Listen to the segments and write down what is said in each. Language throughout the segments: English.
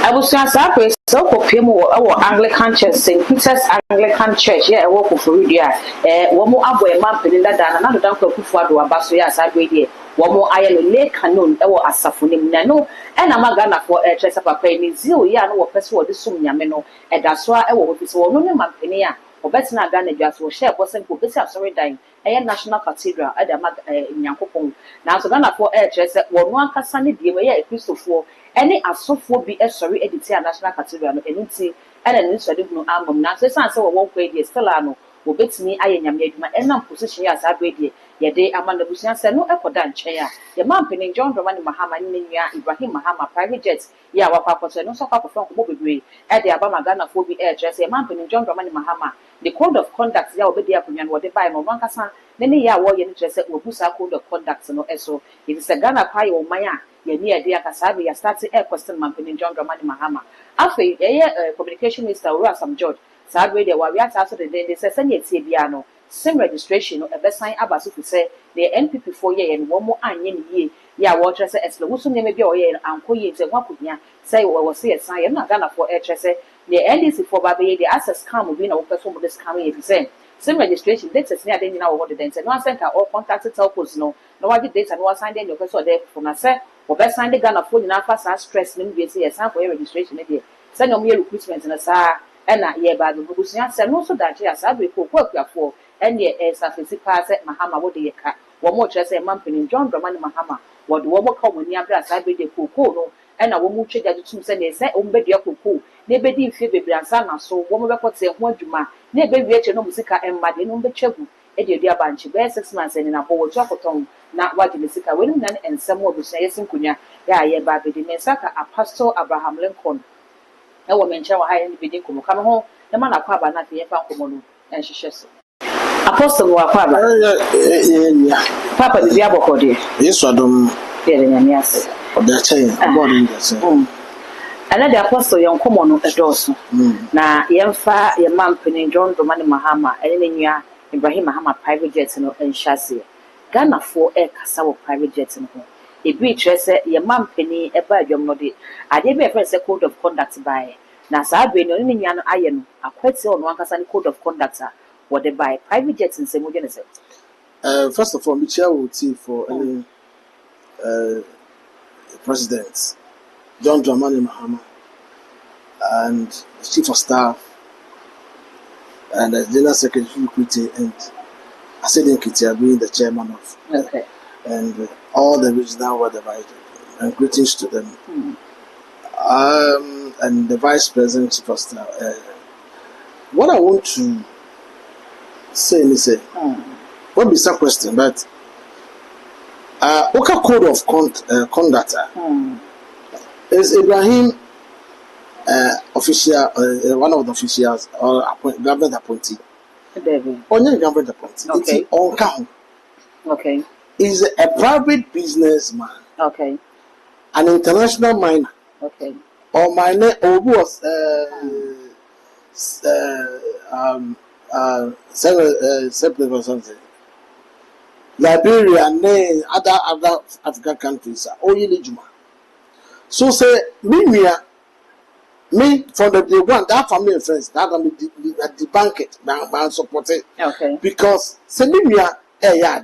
I was just happy so for people our Anglican Church, St. Peter's Anglican Church, yeah, I work for you there. One more aboy map in that, and another down for Kufuado, Abasoya, Saturday. One more iron lake canon, or Asafunim Nano, and I'm a gunner for a chest of a penny, zero, yeah, no, person for the Sumyameno, and that's why I work with one no Mampenia, or better not gun just for share wasn't for this sorry dying, a national cathedral at the Mag in Yankopon. Now, so gunner for a chest that one Cassani, the way a Christopher. Any asofo be sorry edit national cathedral anything and an instead no album now so say one way dey still ano wo betimi ayanyam adwuma enam position as abedi ye dey amanda busia say no ekoda nchen a ye man penin John Dramani Mahama ni nua Ibrahim Mahama private jet ya wakwakoto no so kwakofon ko bebre e dey aba magana fo bi e dress ye man penin John Dramani Mahama the code of conduct ya obedi akonwan wo dey buy no wankasa ne ya wo ye ni dress wo busa code of conduct no eso it is a Ghana pie o man ye ni ade akasabe ya start air question man penin John Dramani Mahama afei communication minister Ura Sam George Sadwe de wa aso de they say send tie bia no sim registration no ebesan abaso fi say the NPP 4 year and one more anye ni ye ya wo tre say eslo wusu ne me bia o ye anko ye nte kwakonya say wo say esan ye na Ghana for tre say the NDC for ba be the access scam bi na wo person mo this scam ye say sim registration data ni ade nyina wo de den say no asen ka all contact telcos no na wa data no assign dem your person there for na say wo be sign the Ghana for nyina fa sa stress ni bi say esan for registration ne dey say no me recruitment na sa ena ye ba do busunya se no so daje asabe ko kwakuafo ene safesi pa se Mahama wo de ye ka wo mo kire se mampeni John Dramani Mahama wo de wo mo ka woni abra asabe de koko no ena wo mu twega tutum se ne se o mbedua koko na ebedi mfie bebransa na so wo mo bekote ho adwuma na ebewie che no musika emmade no mbetwagu e de dia banchi be 6 months ene na bo wo twakoton na wadi musika wenu na ensem wo busunya yesinkunya ya ye ba bedi mensaka Apostle Abraham Lincoln e wo mencha wa haye ni bidi komo kama ho na ma na kwa ba na fe fa komo no en hihye so Apostle wa kwa ba papa bi abokode yesu adom yere nyame ase oda chen abodi ndase ana de Apostle yon komo no edoso na yemfa ye mampeni John Dramani Mahama ene nua Ibrahim Mahama private jet no enhyase Ghana for e kasa wo private jet no ebi trese ye mampeni e ba adwom no de ade be fe se code of conduct by na saa be no ni nua no aye no akwati ono ankasa ni code of conduct a wo de by private jet nse mo gene se first of all me chair will see for any president John Dramani Mahama and the chief of staff and the general secretary Equity and I said in Kitia being the chairman of and all the regional were divided and greetings to them and the vice president chief of staff what I want to say is what be some question but what code of conduct is Ibrahim official one of the officials or government appointee only government appointee on count is a private businessman an international miner or miner or was separate or something Liberia and other African countries are all eligible. So say me from the day one that family and friends that can be at the banquet man support it because say me yeah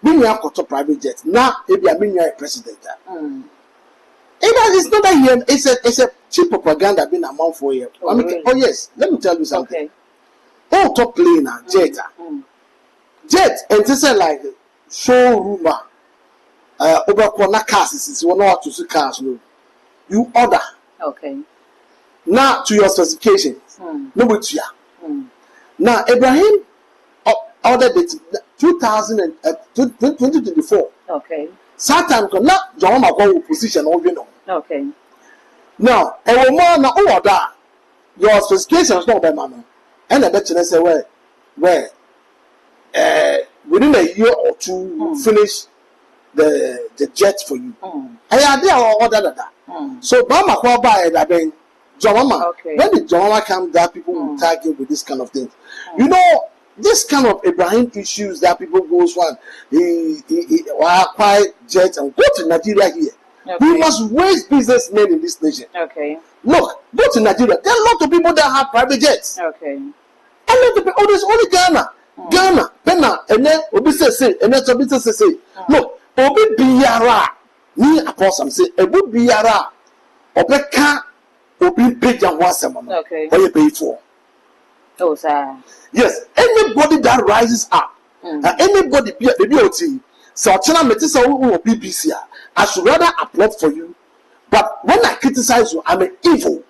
me koto private jet now maybe I mean you president It's not that here. It's a cheap propaganda being among for you. Really? Oh yes, let me tell you something. Okay. Oh, top planer, jet, jet, and this is like showroom. Over corner cars is one or two cars. No, you order. Okay. Now to your specifications. No, but yeah. Now Ibrahim ordered it 2024. Okay. Satan can not John my position or you know. Okay. Now, a woman order your specifications not by mama. And I bet you say where within a year or two finish the jet for you. I had there order that. So Mama call by that then John Okay. when the John come that people will tag you with this kind of thing. You know, this kind of Ibrahim issues that people goes one, he acquire jets and go to Nigeria here. Okay. We must raise businessmen in this nation. Okay. Look, go to Nigeria. There are a lot of people that have private jets. Okay. A lot of people. Oh, there's only Ghana. Ghana, Pena, and then Obi say, and then Obi say. Look, Obi Biara, me apostle say, Obi Biara, Obeka, Obi pay and once a month. Okay. What you pay for? Oh, sir. Yes, anybody that rises up, anybody be a BOT, so China Metisa or BBC, I should rather applaud for you. But when I criticize you, I'm an evil.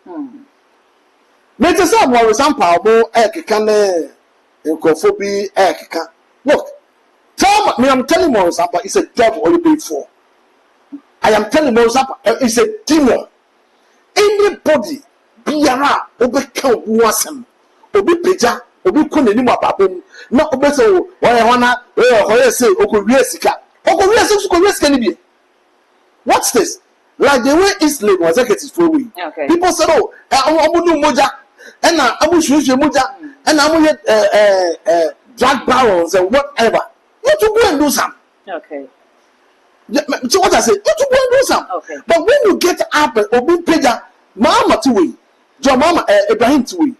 Metisa more example, Ekikane, Enkophobia, Ekika. Look, tell me, I'm telling more example, it's a job all you paid for. I am telling more example, it's a demon. Anybody, Biara, Obeka, Wasam, Obi Peja. Obi kone ni mababom na obese o wana say okowieska ni bi. What's this? Like the way Islam was executed for we. Okay. People said, oh, amudu moja and amushushwe moja and amuye drug barrels and whatever. You to go and do some. Okay. So what I say, you to go and do some. Okay. But when you get up Obi Peja, Mahama to we, John Mama Ibrahim to we.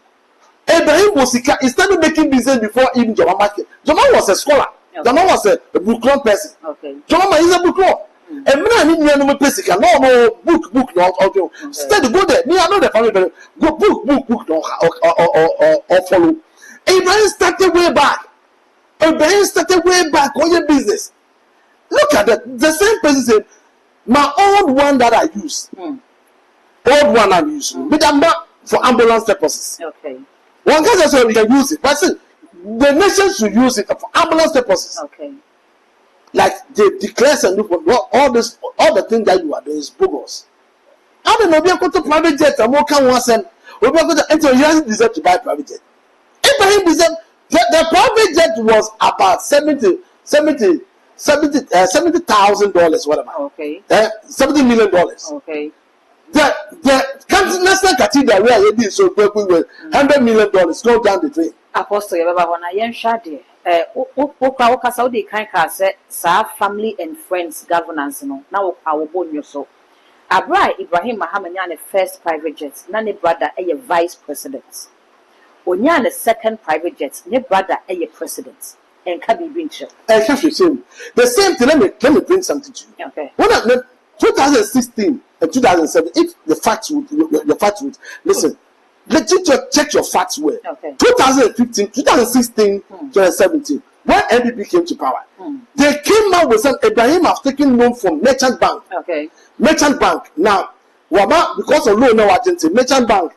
Ibrahim was he started making business before even Jama market. Jama was a scholar. Okay. Jama was a book club person. Okay. Jama is a book club. And me I need no person. No book no okay. Instead go there. Me I know the family go book no or follow. Ibrahim started way back. Ibrahim started way back on your business. Look at that. The same person said, my old one that I use. Old one I use. But I'm not for ambulance purposes. Okay. One guy says we can use it, but see, the nation should use it for ambulance purposes. Okay. Like they declare and look for all the things that you are doing is bogus. I don't know. We are going to private jet and more can once and we are going to enter. He doesn't deserve to buy private jet. Ibrahim deserve the private jet was about $70,000, whatever. Okay. $70 million. Okay. The national cathedral where it is so people with $100 million go down the drain. Apostle, you ever want to yen shade? Oka Saudi kind say, sir, family and friends governance. No, now our bone so. Abra Ibrahim Mahama the first private jet, nani brother a vice president. Onyan the second private jet, ne brother a president. And can be venture. The same thing. Let me bring something to you. Okay. 2016 and 2007. If the facts would listen, let you check your facts well. Okay. 2015, 2016, 2017. When NPP came to power, they came out with some Ibrahim have taken loan from Merchant Bank. Okay. Merchant Bank now, Wama because of loan no agency, Merchant Bank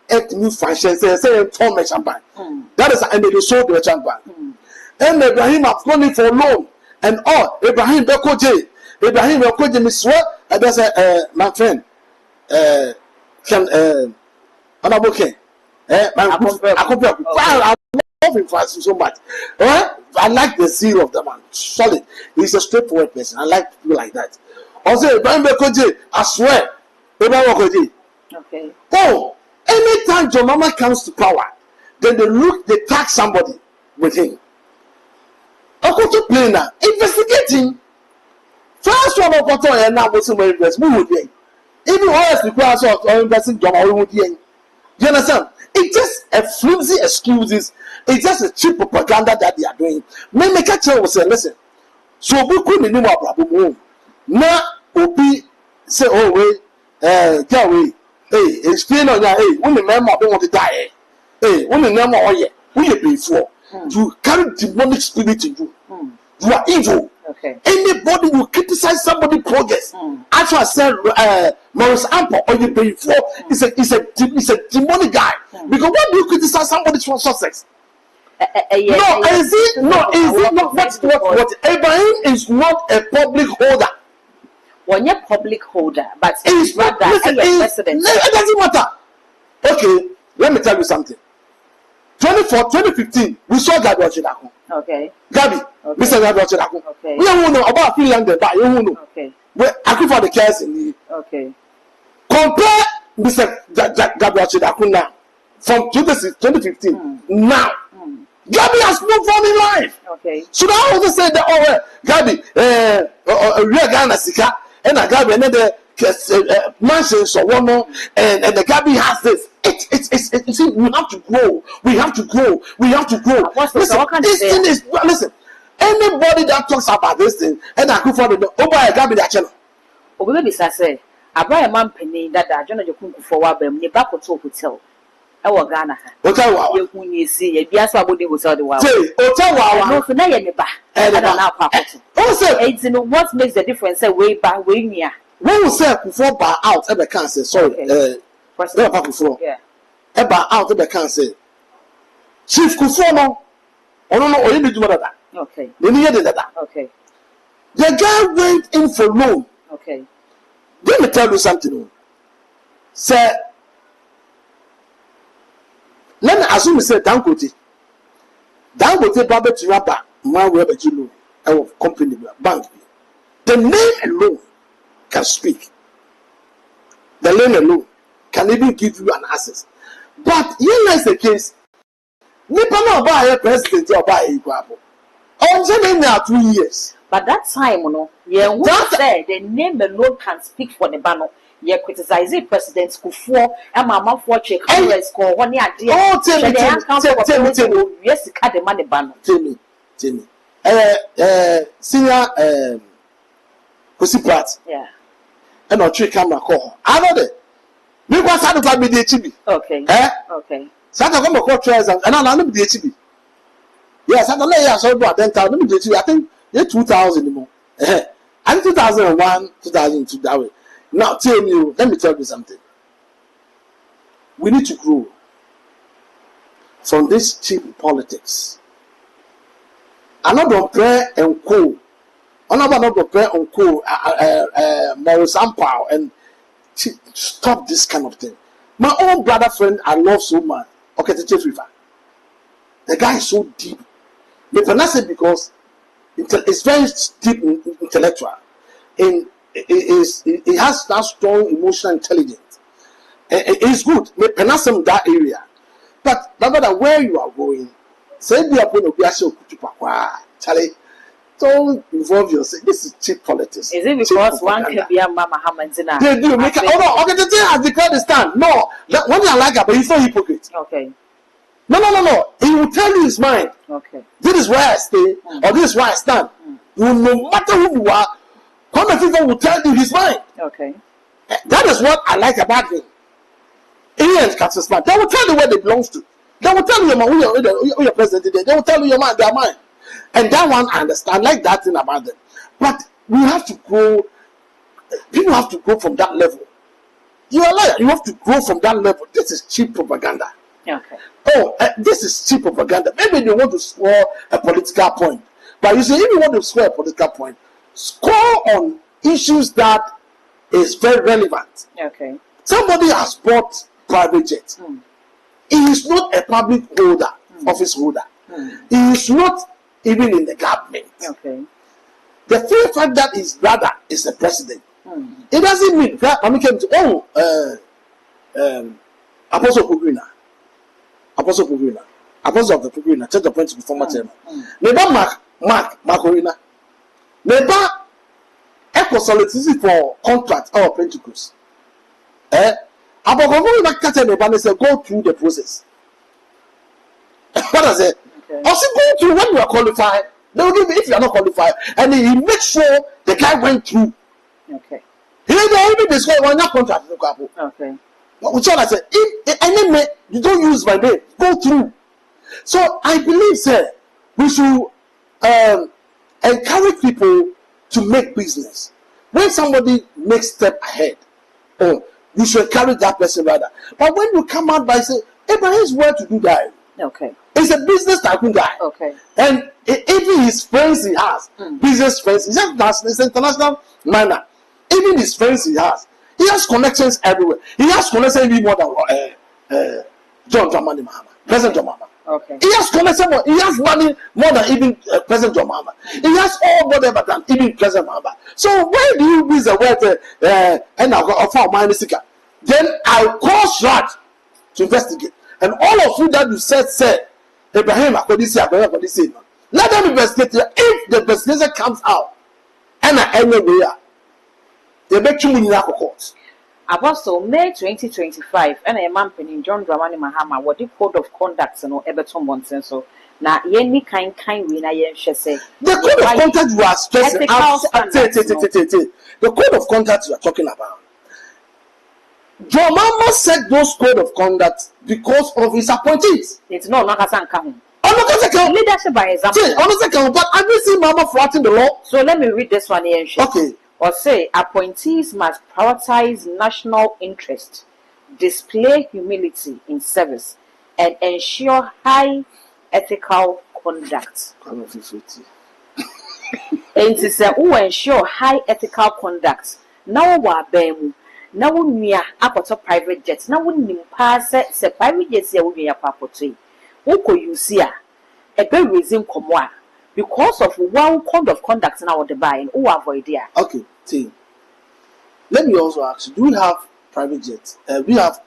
and new functions say for Merchant Bank. That is and they sold the Merchant Bank. And Ibrahim have gone in for loan and all Ibrahim Bekoje. Ibrahim Bekoje me swear and that's my friend can honorable king. I love him so much. I like the zeal of the man. Solid. He's a straightforward person. I like people like that. Also, Ibrahim Bekoje, I swear, Ibrahim Bekoje. Okay. Oh, anytime your mama comes to power, then they tag somebody with him. I go to play now, investigating. First one of what I now was in my investment would be. Even others require sort of investing job or would be. You understand? It's just a flimsy excuses. It's just a cheap propaganda that they are doing. Me make a tell say, listen. So we couldn't know about problem. Now Obi say, oh wait, Gary, it's clean on your when the member don't want to die. When the member or ye, we before you carry demonic spirit in you. You are evil. Okay. Anybody will criticize somebody's progress. As I said, Maurice Ampo or you before is a demonic guy. Because why do you criticize somebody for success? Is it not what Ibrahim is not a public holder. When you're public holder, but it's rather president. It doesn't matter. Okay, let me tell you something. 2015, we saw Gabi Ochidako. Okay. Gabi, Mr. Gabi Ochidako. Okay. We don't know about Finland, but you don't know. Okay. I could for the cares in the. Okay. Compare Mr. Gabi Ochidako now from 2015 now. Gabi has moved on in life. Okay. So I also say that Gabi, real Ghana Sika, and a Gabi another mansions or one more, and the Gabi has this. It's we have to grow. We have to grow. We have to grow. Listen, anybody that talks about this thing, and I go for the Gabi that channel. Obi say, Abraham man penny that John Jokunku for Wabem, the back to hotel. Our Ghana. Hotel wow. You see, a biasa body was all the while. Hotel wow. No, for now, what makes the difference? Way back, way near. When we say before bar out, ever can't say sorry. Yeah. Eba out of the cancer. Chief Kufono, or no, or you do that. Okay. Then you did that. Okay. The guy went in for loan. Okay. Let me tell you something. Sir, let me assume you say Dangote. Dangote Baba Tiraba, man, wherever you know, our company, bank. The name alone can speak. The name alone can even give you an access. But here is the case. Nipa no buy a president or buy a guapo. Only now 2 years. But that time, no, said the name alone can speak for the banner. You criticize the president Kufuor and Mama for check Congress call 1 year. Oh, tell me, yes, cut the money banner. Tell me. Senior Pussy Pratt. Yeah. And on trick camera call. I know that. Because I don't be the HB. Okay. Okay. Santa come across trials and I don't be the HB. Yes, I don't know. I saw about 10,000. I think 2,000 more. And 2001, 2002 that way. Now tell me, let me tell you something. We need to grow from this cheap politics. I'm not going to pray and co. I'm not going to pray and co. Maurice Ampo and stop this kind of thing. My own brother friend I love so much. Okay, the guy is so deep. But not say because it's very deep intellectual. And he has that strong emotional intelligence. It's good. May penasem that area. But no matter where you are going, say be upon Charlie, don't involve yourself. This is cheap politics. Is it because one can be a Mahama? They do make it. Oh, okay, the thing has declared the stand. No, that one I like it, but he's not hypocrite. Okay. No. He will tell you his mind. Okay. This is where I stay, or this is where I stand. No matter who you are, common people will tell you his mind. Okay. That is what I like about him. Ian Katzisman, they will tell you where they belong to. They will tell you who your president is. They will tell you your mind, their mind. And that one I understand, like that thing about them. But we have to grow. People have to grow from that level. You are liar. You have to grow from that level. This is cheap propaganda. Okay. Oh, this is cheap propaganda. Maybe they want to score a political point. But you see, if you want to score a political point, score on issues that is very relevant. Okay. Somebody has bought private jet. He is not a public holder, office holder. He is not even in the government. Okay. The very fact that his brother is the president, it doesn't mean that I came to Apostle Pugrina, Apostle of the Pugrina, Church of Principle former chairman. Neba Mark Macorina. Neba Echo solicitude for contract or Pentecost. About say go through the process. What does it? Also go through when you are qualified. They will give you if you are not qualified, and he makes sure the guy went through. Okay. He even describe one contract. Okay. But which I said, if any name you don't use my name, go through. So I believe, sir, we should encourage people to make business. When somebody makes step ahead, you should encourage that person rather. But when you come out by saying, Abraham's where to do that. Okay. He's a business tycoon guy. Okay. And even his friends he has, business friends, he's international manner. Even his friends he has connections everywhere. He has connections even more than John Dramani Mahama, President John Mahama. Okay. He has connections more. He has money more than even President John Mahama. He has all whatever than even President Mahama. So where do you use the word and I'll offer my seeker? Then I'll call shot to investigate. And all of you that you said, Ibrahim, let them investigate. If the investigation comes out, and anywhere, they make you in the court. Apostle May 2025, and a man in John Dramani Mahama, what the code of conduct and Everton Monsenso. Now, any kind winner, say the code of conduct you are stressing out. The code of conduct you are talking about. John Mahama set those code of conduct because of his appointees. It's not coming. Leadership by example. But have you seen Mahama flouting the law? So let me read this one here. Okay. Or say appointees must prioritize national interest, display humility in service, and ensure high ethical conduct. And to say who ensure high ethical conduct. Now what bemu. Now we are up private jets. Now we pass se private jets here we are papote. Who you see a very reason come because of one code of conduct now the buying who avoid there. Okay, team. Let me also ask you, do you have private jets? We have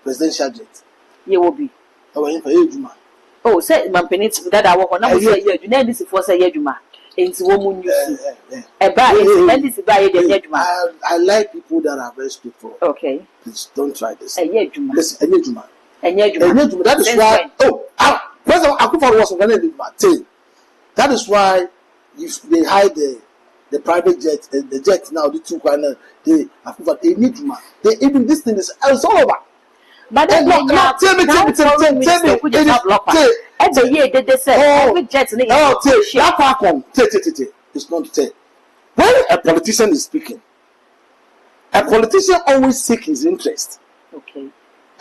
presidential jets. You will be. Oh, say my penit that I walk on. I say you know this for say Yeduma. Into woman you see. I like people that are very straightforward. Okay. Please don't try this. Yeduma. Listen, Yeduma. Yeduma. That is why. President Akufo was going to that is why if they hide the private jet, the jet now, the two they need to they even this thing is it's all over. But then tell me. Every year they say every jet it's not tell. When a politician is speaking, a politician always seek his interest. Okay.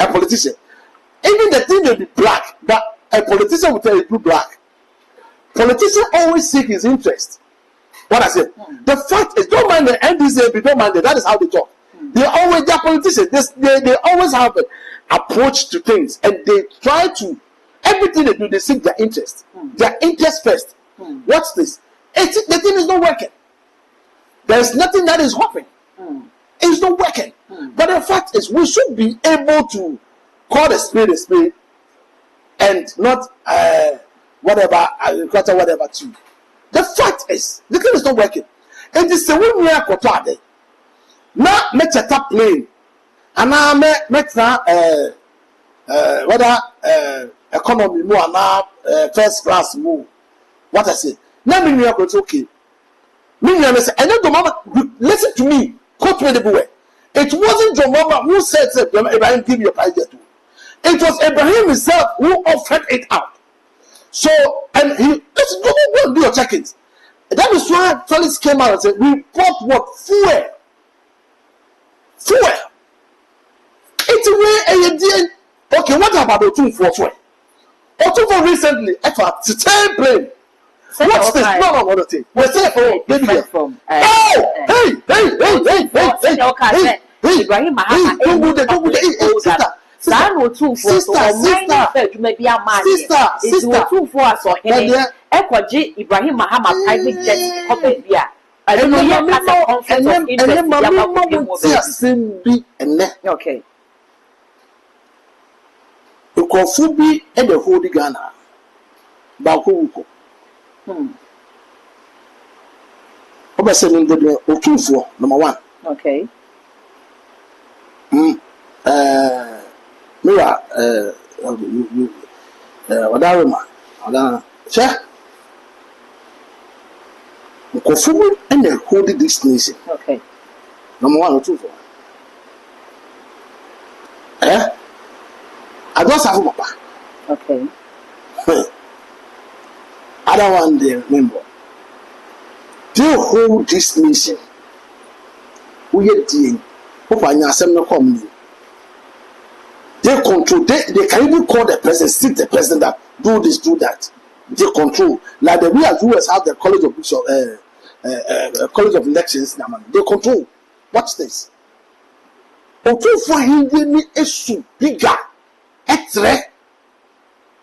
A politician, even the thing may be black, but a politician will tell you black. Politicians always seek his interest. What I say? The fact is, don't mind the NDC, don't mind it. That is how they talk. They are politicians. They always have an approach to things, and they try to everything they do. They seek their interest. Their interest first. What's this? The thing is not working. There is nothing that is happening. It's not working. But the fact is, we should be able to call a spade, and not whatever too. The fact is, the thing is not working. And the same way we are caught now, make a tap plane, and now make whether economy more now first class move. What I say? Now me are okay. Me say, and then the mama listen to me. Quote me the way. It wasn't your mama who said, "Ibrahim, give your private jet." It was Ibrahim himself who offered it out. So, and he, let's go and do your check-ins. That is why Felix came out and said, we bought what? Fuel. It's a way, okay, what about the 244? Or recently, it's a 10 plane. What's this? No, thing. We're saying for baby. Hey, Ibrahim Mahama, San no 2 for sister maybe a man sister 2 for so ekwaji Ibrahim Mahama private jet company bia I don't know yet kata conflict of interest okay ukọfu bi e de hold Ghana ba ko wuko obese ni ndo otunfo number 1 okay me are Kofu and they hold this nation. Okay. Number 1 or 2 for. I just have papa. Okay. I don't want to remember. They hold this nation. We are doing. They control. They can even call the president, sit the president that do this, do that. They control. Like the way as US have the College of College of Elections now, man. They control. Watch this. Until for him, they need a bigger, etre,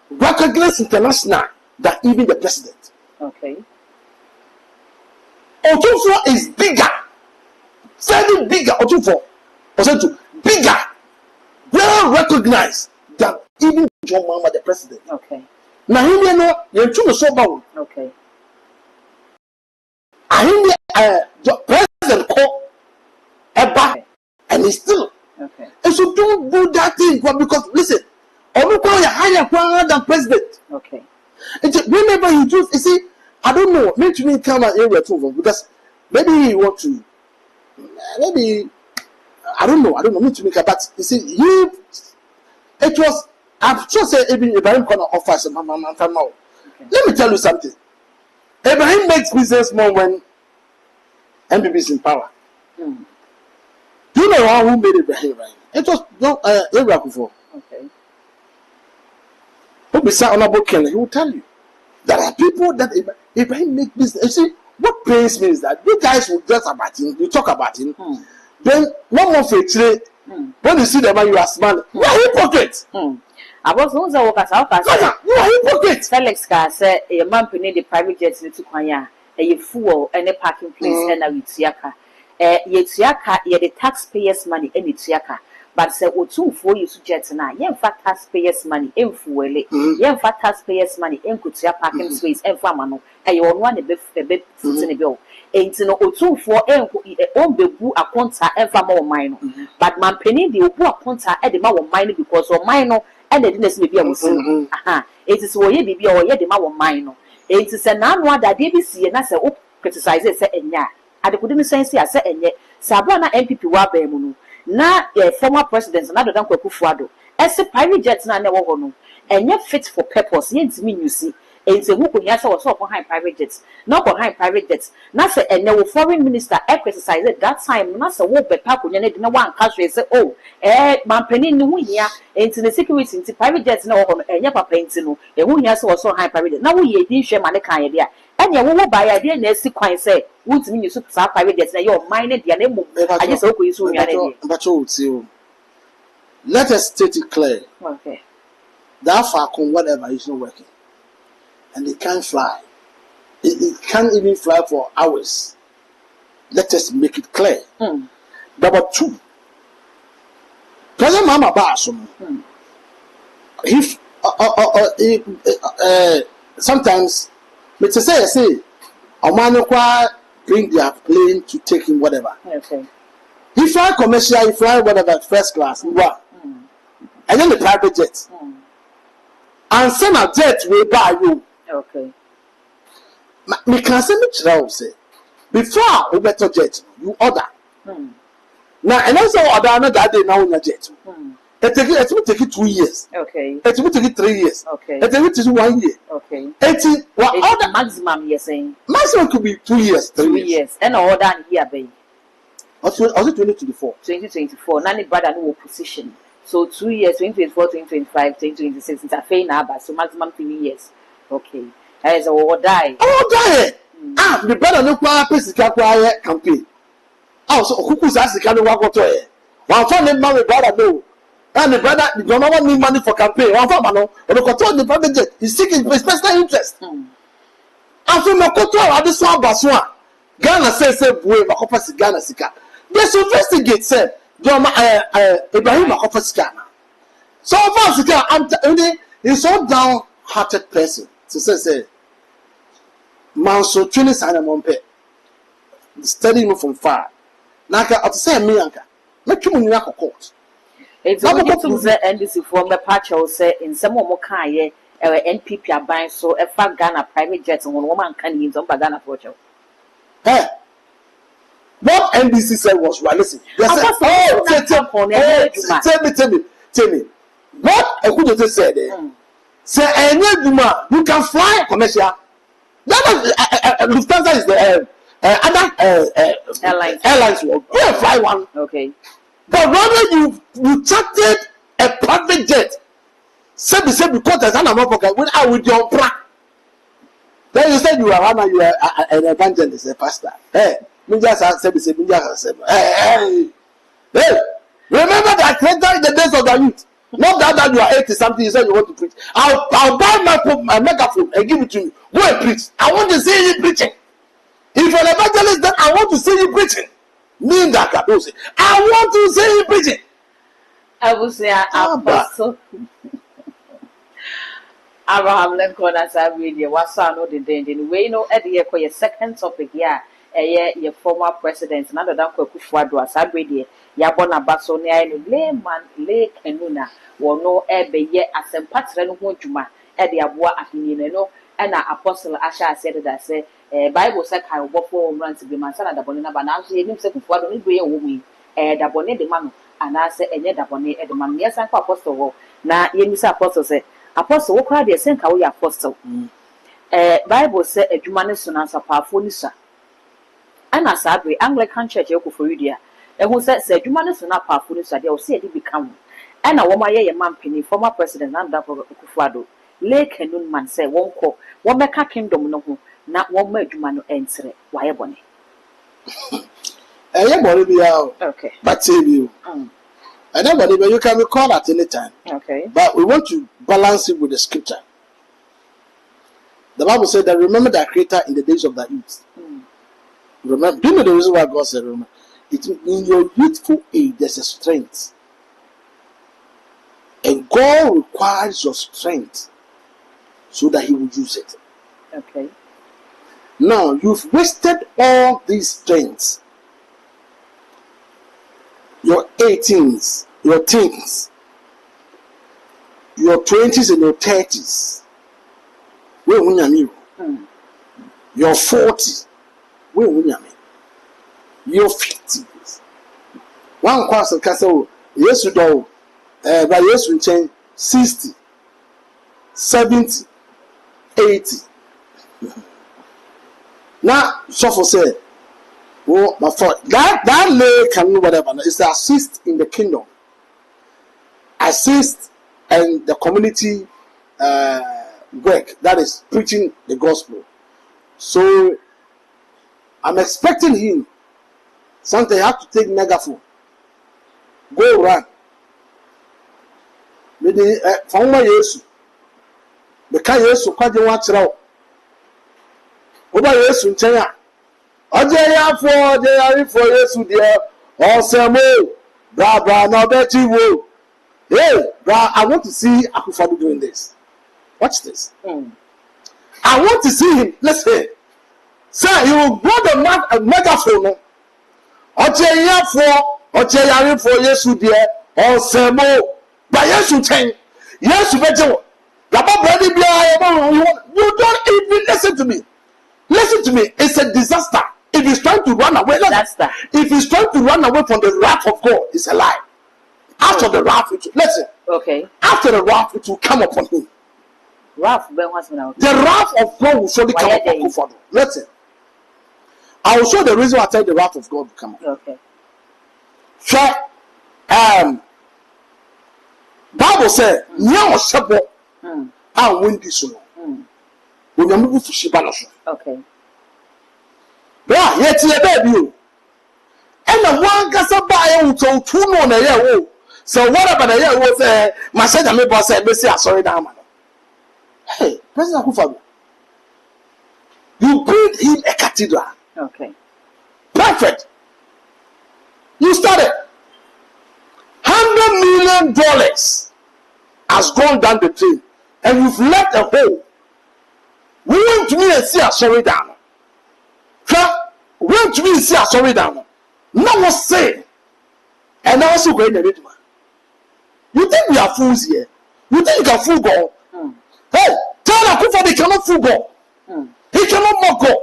recognized international than even the president. Okay. Until is bigger, very bigger. Until for bigger, well recognized than even John Mahama, the president. Okay. Now, you know, you're too so bound. Okay. The president called Eba, and he's still. Okay. And so don't do that thing because listen, I'm call you higher than president. Okay. And whenever you do, you see, I don't know, maybe come an area too because maybe you want to, maybe I don't know, need to make a but you see, it was. I'm sure say Ibrahim gonna offer some now. Let me tell you something. Ibrahim makes business more when MPP is in power. Do you know who made Ibrahim right? It was no Abraham before. Okay. Who beside honorable Ken, he will tell you. There are people that Ibrahim make business. You see, what pains me is that you guys will just about him, you talk about him. Then one more for today, when you see the man, you are smiling. You are hypocrite. I was also you are hypocrite. Felix said a man paid the private jets to Kwanya, a fool and a parking place and a Witiaka. Yetiaka, ye the taxpayers' money, and Yetiaka. But say, oh, 2 4 years to jets and I, yen fat taxpayers' money, in fuele, yen fat taxpayers' money, in Kutia parking space, and Famano, and you want a bit foot in a bill. Ain't no 2 4 own be boo a conta and Famo minor. But man penny the Obu a conta at the Mawa minor because of minor. And the didn't be a Muslim. It is where you be or yet the Mawa minor. It is an annual that DBC and I say, oh, criticize it, say, and ya. I couldn't sense I said, and yet, Sabana MPP Wabemunu. Na former presidents, another than Kufuado. As a private jets, na never no. And yet fit for purpose, yet mean you see. And say, who could yes or so behind private jets, not behind private jets. Nasa and no foreign minister criticize it that time. Nasa woke but Paco, you no one country say, oh, man penny no here, into the security into private jets no and yapa painting, and who has also high private jet. Now we didn't share Manaka idea. And you will buy idea and sequence say, what's mean you super private jets, and you're minded the name. I just hope you soon. But let us state it clear. Okay. That Falcon, whatever, is not working. And it can't fly. It can't even fly for hours. Let us make it clear. Number 2, President Mahama Bassum. If sometimes, let's say, a man bring their plane to take him whatever. Okay. He fly commercial, he fly whatever first class, and then the private jet. And send a jet will buy you. Okay. Me can say me say before we better jet you order. Now and also order another day now on your jet. It will take it 2 years. Okay. It will take it 3 years. Okay. It will take 1 year. Okay. It what order maximum you're saying? Maximum could be 2 years, 3 years. And order here baby. Also 2024. 2024. Nani brother no position. So 2 years, 2024, 2025, 2026. It's a fair number. So maximum 3 years. Okay. As a or die. Oh, die. The brother no kwa pesika kwa campaign. So who says can work to it? One for the man brother no. And the brother don't want me money for campaign. One for mano. Or the control the private jet is seeking personal interest. After my control at this one baswa. Ghana says boy makofa Ghana sika. They should investigate said Ibrahim makofa sika. So far sika he's so down-hearted person. To say, man, so training sign a monpe, studying from far. Naka, I say, me, Anka, make you in court. It's not the NDC from the patch, I say, in some more kind, NPP are buying so a fat Ghana private jets and one woman can use on Ghana for you. Hey, what what NBC said was right. Listen, they said, tell me. What Ekujote said, say, you can fly commercial. That is, Lufthansa is the other airlines. You can fly one. Okay. But rather you chartered a private jet. Say because there's an amount of when I with your plan. Then you said you are an evangelist, a pastor. Hey, hey, remember that creator in the days of the youth. Not that you are 80 something, you said you want to preach. I'll buy my megaphone and give it to you. Go and preach. I want to see you preaching. If you're an evangelist, then I want to see you preaching. Mean that I want to see you preaching. I will say Apostle Abraham Lincoln as I read you. What's the danger? We know at the your second topic here. Your former president, another than Kufuado, as I read you. Yabona Basonia, layman, lake and Nuna, will know every year as a pattern of Juma at the Abua Akinino, and our apostle Asha said that say, Bible said, I will for runs to be my son at the Bonina, but now she himself for the way woman, the bonnet the man, and I said, and yet the bonnet at the man, yes, I'm apostle. Now, Yenis apostle said, Apostle, what cried the same Kawi apostle? Bible said, a humanist answer powerful, sir. And as I be Anglican Church, Yoko for you, and who said, humanist not powerful, sir, they will say it become. And a woman, a man penny, former president, and that for Kufuado. Lake and Noon man said, one call, one make a kingdom no, not one make human answer. Why, Bonnie? Okay. But tell you. And then whatever you can recall at any time. Okay. But we want to balance it with the scripture. The Bible said that remember that creator in the days of the youth. Remember, do you know the reason why God said remember? It in your youthful age there's a strength. And God requires your strength so that He will use it. Okay. Now you've wasted all these strengths. Your 18s, your teens, your 20s and your 30s. Where you your 40s. Where you your 50s. One question castle, yes, you do. But yes, we change 60, 70, 80. Now, so for say. Oh, but for that lay can do whatever. It's to assist in the kingdom, assist in the community work, that is preaching the gospel. So I'm expecting him. Sometimes I have to take megaphone, go run. Maybe from my yesu, because yesu quite the one to over yesu in China. Ojeya for Yesu dear. Osemo. Bra, now bet you will. Hey, bra, I want to see Akufadu doing this. Watch this. I want to see him. Listen. Sir, he will blow the megaphone. Ojeya for Yesu dear. Osemo. But Yesu ten. Yesu bejo. You don't even listen to me. Listen to me. It's a disaster. If he's trying to run away, if he's trying to run away from the wrath of God, it's a lie. After the wrath, after the wrath, it will come upon him. The wrath of God will surely come upon him. Listen, I will show the reason why I tell the wrath of God will come upon. Okay. So, Bible said, "Nya osebo, I win this one." When you move to Shibanoso. Okay. Yeah, yet you baby. And the one gasa buy you to 2 on a year. So what about a year was a message I made boss say sorry down. Hey, President Kufuor. You build him a cathedral. Okay. Perfect. You started. $100 million has gone down the drain, and you've left a hole. We went to me and see a sorry down. We went to me and see a sorry down. No one say, and now also going to read man. You think we are fools here? You think you can fool God? Hey, tell Akufuor he cannot fool God. He cannot mock God.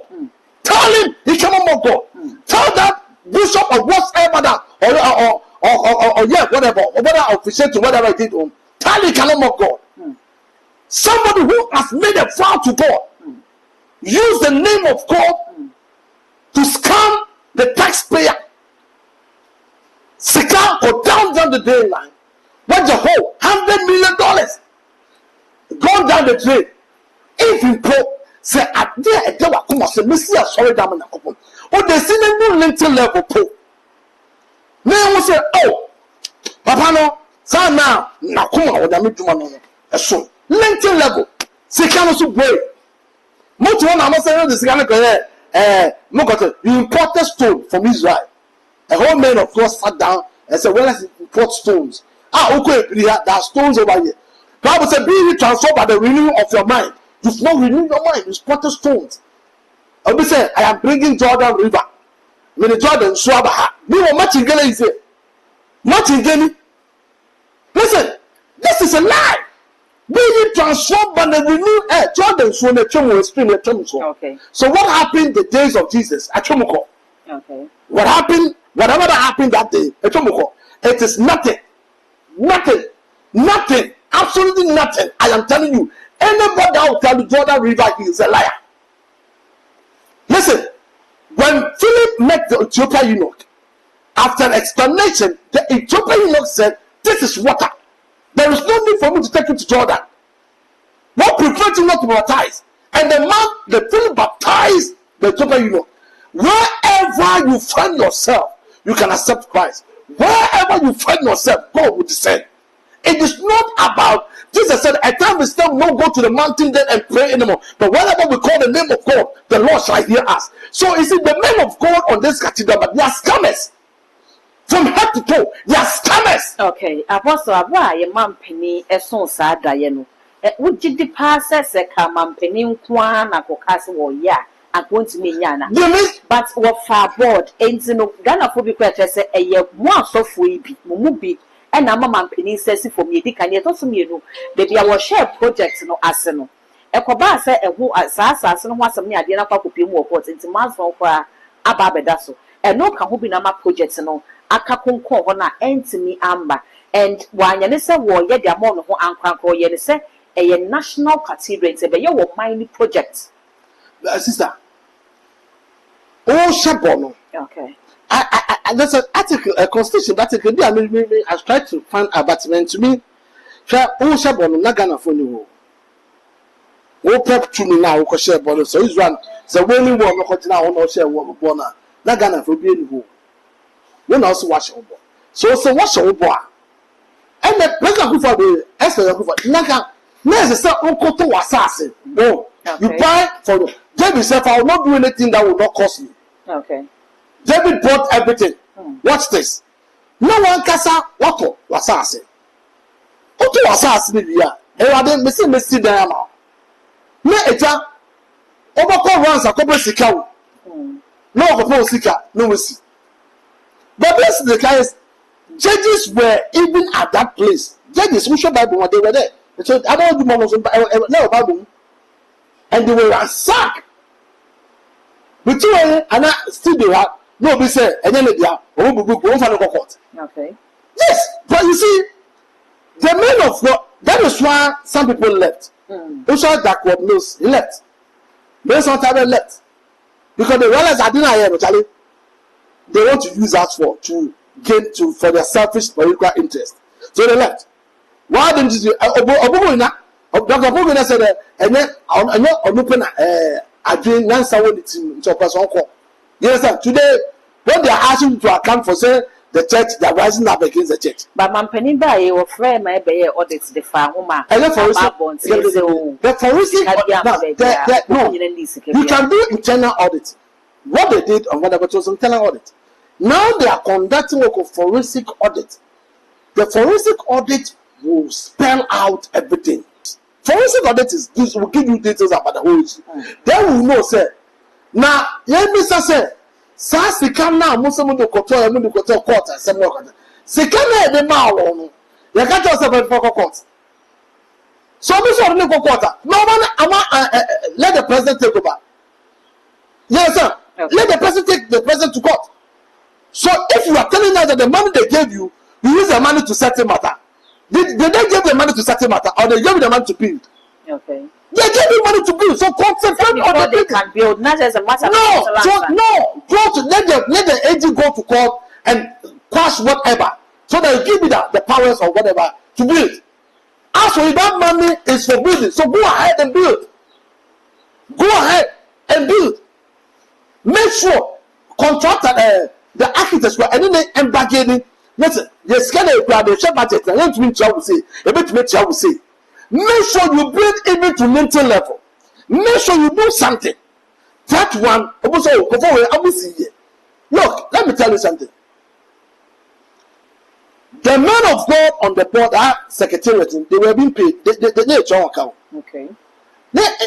Tell him he cannot mock God. Tell that bishop or whatever that, or yeah, whatever, or whatever officiating, whatever it did, Tally cannot mock God. Somebody who has made a vow to God, use the name of God to scam the taxpayer. Sika or down the drain line. What the whole $100 million gone down the drain. If you go, say at there a day come say Missy sorry damn na couple. Oh, they see the new lintel level po. Now we say, oh, Papa no, so now na kuma o da me duma no. So lintel level. Sika no so break. Most one am say the sika no go no got you imported stone from Israel. A whole man of God sat down and said, well, let's import stones. Okay, there are stones over here. Bible said, be ye transformed by the renewing of your mind. You've not renewed your mind, you spotted stones. And we say, I am bringing Jordan River. Many Jordan Swabaha. We were much in Ghana, is it? Much in Ghana. Listen, this is a lie. Be ye transformed by the renewing air. Jordan Swabaha. Okay. So what happened the days of Jesus? Okay. What happened? Whatever that happened that day, it is nothing. Nothing. Absolutely nothing. I am telling you. Anybody that will tell you Jordan River is a liar. Listen, when Philip met the Ethiopian eunuch, after an explanation, the Ethiopian eunuch said, this is water. There is no need for me to take you to Jordan. What prevents you not to baptize? And the Philip baptized the Ethiopian eunuch. Wherever you find yourself, you can accept Christ. Wherever you find yourself, God will descend. It is not about, Jesus said, at time we still not go to the mountain then and pray anymore. But whenever we call the name of God, the Lord shall hear us. So is it the men of God on this cathedral, but they are scammers. From head to toe, they are scammers. Okay, Apostle, why your mom penny a son sad Diana? Would you depass a man penny kwan a cocas or ya? Going to me, Yana. But what far board ain't no Ghana for be say a year more so free be Mumubi and a mamma penny says for me, Dick and yet also me know. Baby, our share project no arsenal. A coba say a who as assassin was a mere dinner for more ports into months for Ababedaso. And no Kahubinama projects no Akakun Corona and to me amber. And one Yanissa war yet the amount of Uncle or Yanissa a national cathedral, a your mining project. Sister. Oh, Shabono. Okay. There's an article, a constitution article. I tried to find a batman to me. Oh, Shabono, Nagana for you. Oh, prep to me now, because share bonus. So he's one. So when you want now, no share what bona. Nagana for being who. You also wash over. So wash over. And the president who for the Esther who for Naga. There's a uncle to assassin. No, you buy for the. David said, I will not do anything that will not cost me. Okay. David bought everything. Watch this. No one casa what was assassin. What was assassin here? And I didn't miss there now. No, it's a overcome runs a couple sika. No, couple sika, no, we see. But this is the case. Judges were even at that place. Judges, we should Bible when they were there. So I don't do more no Bible. And they were ransacked. But you and I still do have no be say and then they are court. Okay. Yes, but you see, the men of God, that is why some people left. Those are backward news, he left. They sometimes left. Because they realize I didn't hear Charlie. They want to use us to gain for their selfish political interest. So they left. Why didn't you Dr. Pogina said, and then on open I drink none someone to a person. Yes, sir. Today, when they are asking you to account for say the church, they are rising up against the church. But man, penny by your friend, my baby audits the farm. And then for you can do internal audit. What they did on whatever was internal audit. Now they are conducting a forensic audit. The forensic audit will spell out everything. Forensic audit will give you details about the whole issue. Then we will know, sir. Now, let me say, Sassy come now, Muslim to Koto, and to Koto court, and some more. Second, the Mao, you can't just have a court. So, this one, no quarter. No one, let the president take over. Yes, sir. Okay. Let the president take the president to court. So if you are telling us that the money they gave you, you use the money to settle matter. Did they give the money to settle matter, or they gave you the money to build? Okay. They gave you money to build. So concentrate on the they can build, not as a matter. Go to let the agent go to court and quash whatever, so they give you the powers or whatever to build. As for that money is for building, so go ahead and build. Go ahead and build. Make sure contractor, the architects were and bargaining. Listen, the scan the share budget. I want to make sure say, a bit to make sure say. Make sure you build even to mental level. Make sure you do something. That one, look, let me tell you something. The men of God on the board, our secretariat, they were being paid. They need your account. Okay.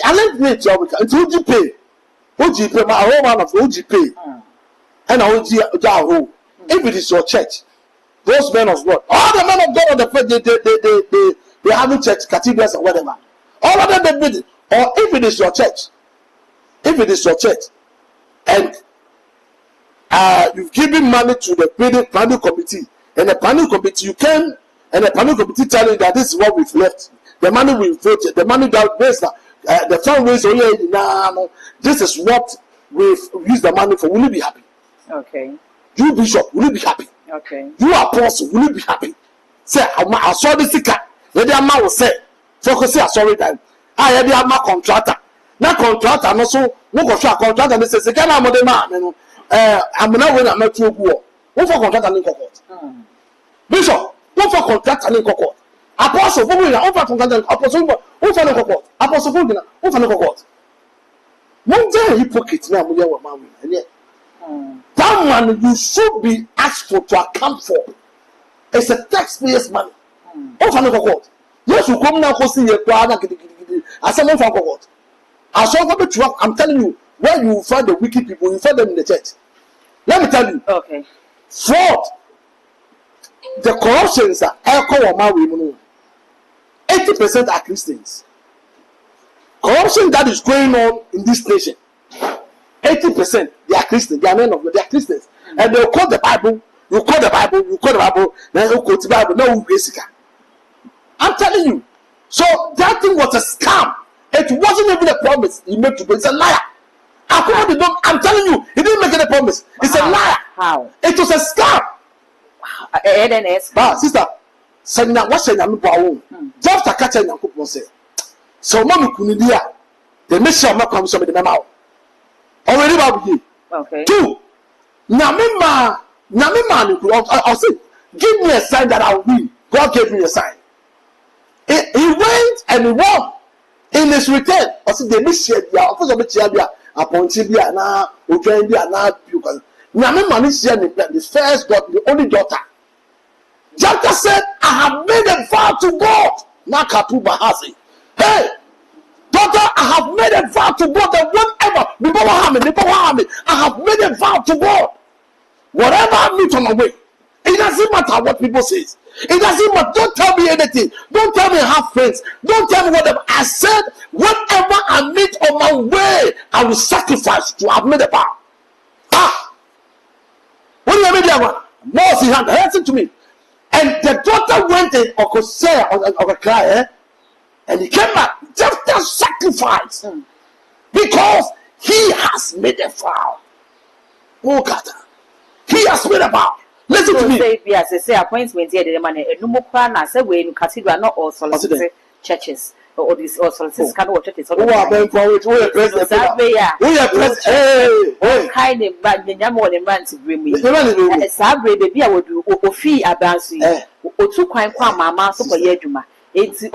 I let me your account. It's OG pay. OG pay, my whole man of OG pay. And OG, if it is your church, those men of God, all the men of God on the board, they having church, cathedrals, or whatever. All of them they build it. Or if it is your church, and you've given money to the planning committee, and the planning committee you can, and the planning committee tell you that this is what we've left. The money we've voted, the money that raised, the fundraiser, this is what we've used the money for. Will you be happy? Okay. You bishop, will you be happy? Okay. You apostle, will you be happy? Say, I saw this ticket. The man will say, focus here, sorry, time. I had the contractor. Now, contractor, no so, no contractor, and they say, can I model man? I'm not when I'm not too poor. What for contractor in court? Bishop, what for contractor in court? Apostle, what for contractor? Apostle, what for no court? Apostle, what for no court? One day, hypocrite now, we are man, and yet. That man you should be asked for to account for. It's a taxpayer's money. Oh, for no court. Yes, you come now, see your brother. I said, no for court. I saw what you I'm telling you, where you find the wicked people, you find them in the church. Let me tell you. Okay. Fraud. The corruptions are echo or my women. 80% are Christians. Corruption that is going on in this nation. 80% they are Christians. They are men of God. They are Christians, and they'll quote the Bible. You quote the Bible. Then you quote the Bible. No, basically. I'm telling you. So that thing was a scam. It wasn't even a promise he made to God. It's a liar. I'm telling you, he didn't make any promise. It's a liar. How? It was a scam. Sister, send now what send I'm going. Just a catch and cook say. So mommy kunidia. They make sure I'm not coming to the mouth. Already Babu. Okay. 2. Namima, I'll say, give me a sign that I'll win. God gave me a sign. He went and he won. In his return, I said, they miss you. Of course, I'm upon Tibia now, Ordained now, because Namima is the first daughter, the only daughter. Jacka said, I have made a vow to God. Nakatu Bahasi. Hey, daughter, I have made a vow to God that whatever, I have made a vow to God. Whatever I meet on my way, it doesn't matter what people say. It doesn't matter. Don't tell me anything. Don't tell me I have friends. Don't tell me whatever. I said, whatever I meet on my way, I will sacrifice to have made a vow. What do you mean that one? No, she had listen to me. And the daughter went in or cry, and he came back just sacrifice because he has made a vow. Oh God, he has made a vow. Listen to me. Say appointment here. The money. No more plan. I say we in cathedral, not all solicited churches or these all solicited kind of churches. Who are going forward? Who are president? Who are president? Hey, kind of bad. The number one man to bring me. Sabre baby, I would do. Ofi abansi. Otu kwan kwa mama so for yeduma. Enti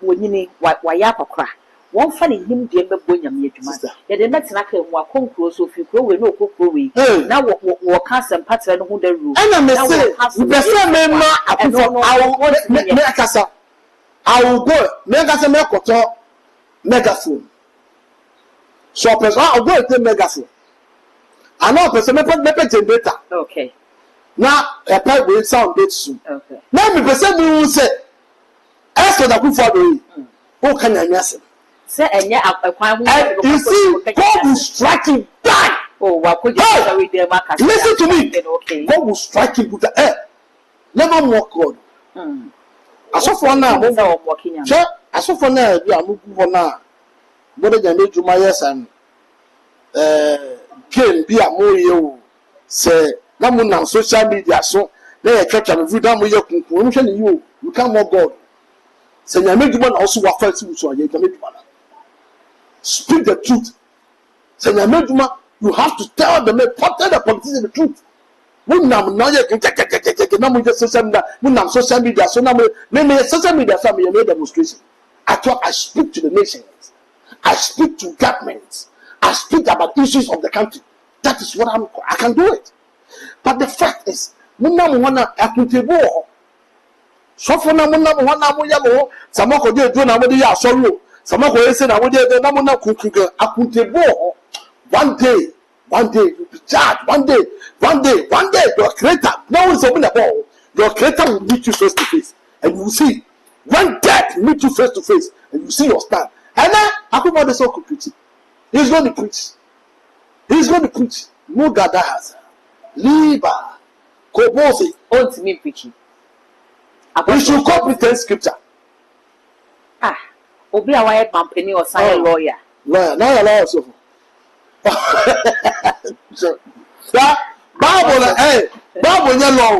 wonyini wayapakra. One funny him the embebunya yeduma. Ye de metina ka mu akonkro so fi kro we no okokro we. Na wo ka sem patra no ho da ru. And I say, the same member I will go. Me koto megaphone. So person I'll go take megaphone. I know person me generator. Okay. Now a pipe will sound bit soon. Okay. Now me person will say after that ku for do. Who can you say? Say enya akwan you see God will strike you back. Oh, what could you say with them? Listen to me. Okay. God will strike him with the air. Never mock God. I saw for now. Sure, I saw for now. You are moving for now. But then you do my yes and game be a more you say. Namun on social media so they church and view that you can't mock God. Say you make man also what first so you can make man. Speak the truth. Say you make man. You have to tell them, tell the politicians the truth. We now social media. So now social media. So we made demonstration. I speak to the nations. I speak to governments. I speak about issues of the country. That is what I can do it. But the fact is, we now want to accountable. So for now, we now want to some of the do now what they are sorrow. Some of the say now what they are now accountable. One day you'll be judged. One day, your creator, no one's open the ball. Your creator will meet you face to face. And you will see. When death meet you face to face, and you see your stand. And then, Akuma the so preach. He's going to preach. He's going to preach. No God that has. Liba. Kobose. On to me preaching. We should comprehend scripture. Obi a white company or sign lawyer. Lawyer. Now you're lawyer so. So that Bible no law.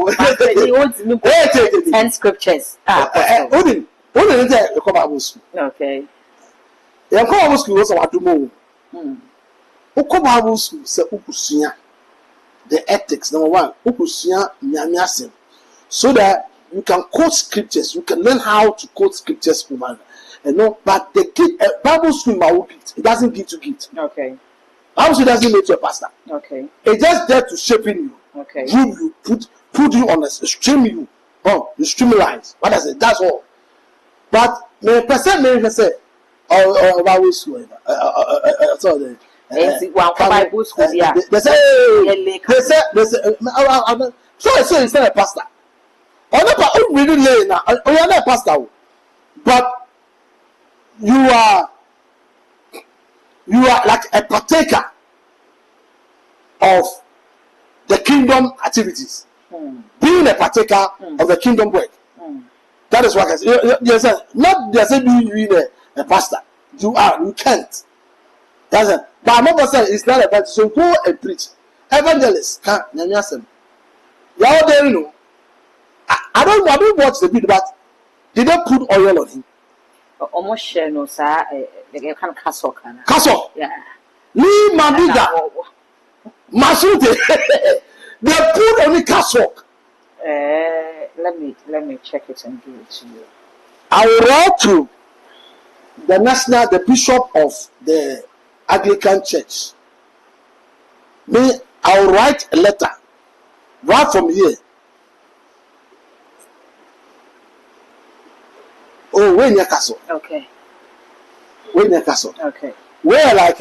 10 scriptures. Odin is come Bible school. Okay. You come Bible school was what do more. Come Bible school say ukusua the ethics number 1 ukusua nyame so that you can quote scriptures, you can learn how to quote scriptures over. But the Bible school it doesn't give to gift. Okay. Bible school doesn't make you a pastor. Okay. It's just there to shaping you. Okay. You put you on a stream you. You streamline. What I say? That's all. But the person may say, Bible school. So Bible school. Yeah. They say. So I say it's not a pastor. I'm really late now. You're not a pastor, but you are like a partaker of the kingdom activities. Being a partaker of the kingdom work. That is what I say. Yes, not just being a pastor. You can't. That's it. But I'm not saying it's not a pastor. So go and preach. Evangelist, you're out there, you know. I don't watch the video, but did they put oil on him? Almost share no sir. They can castle. Castle. Yeah. Lee Mamiga. Masute. They put on the castle. Let me check it and give it to you. I will write to the bishop of the Anglican Church. I will write a letter right from here. Oh, when your castle. Okay. When your castle. Okay. Where like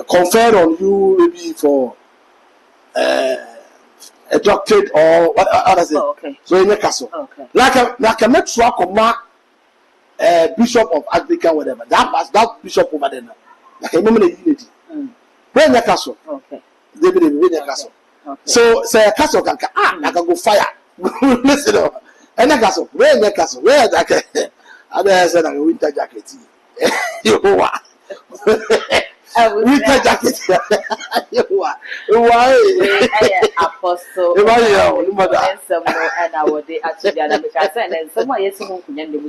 confer on you maybe for a doctorate or what others. Oh, okay. So in your castle. Okay. Like a metro command bishop of Anglican whatever. That bishop over there. Like a moment of unity. When your castle. Okay. David when your castle. Okay. So say a castle can I can go fire. Listen. And a castle, where the castle, where that I said a winter jacket. You are winter jacket. You are apostle. And I would actually, and someone yes, who can do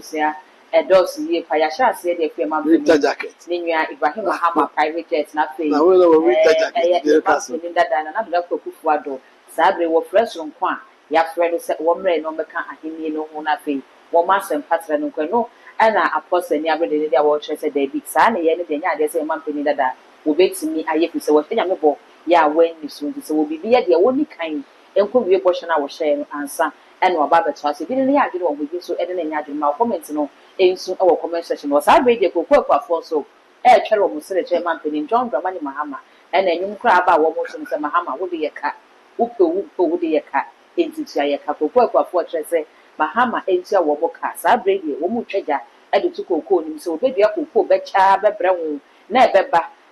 Addo ye Payasha said the firma winter jacket. Ibrahim Mahama private jet, nothing. I will winter jacket. That and another Kufuado, Sabre were fresh on Quan. Ya friend said one rain on the car, he no one nothing. One master and pattern no, and I apostle and every day I watch said they big son, and anything I say, Mampini that will wait to me. I yet say what I'm about. Ya when you soon so will be the only kind, and could be a portion I was sharing answer, and what about the trust. If you didn't have it with you, so editing had my comments no, in soon our comment session was I read your cocoa for so. Chair of Muslim Mampini, John Dramani Mahama, and then you cry about what motion said Mahama would be a cat. Upo would be a cat. Into a couple of fortress, Mahama enter a woboka, Sabrady, Womu Treasure, Addo to cocoa, so baby a cocoa, betcha, brown, never,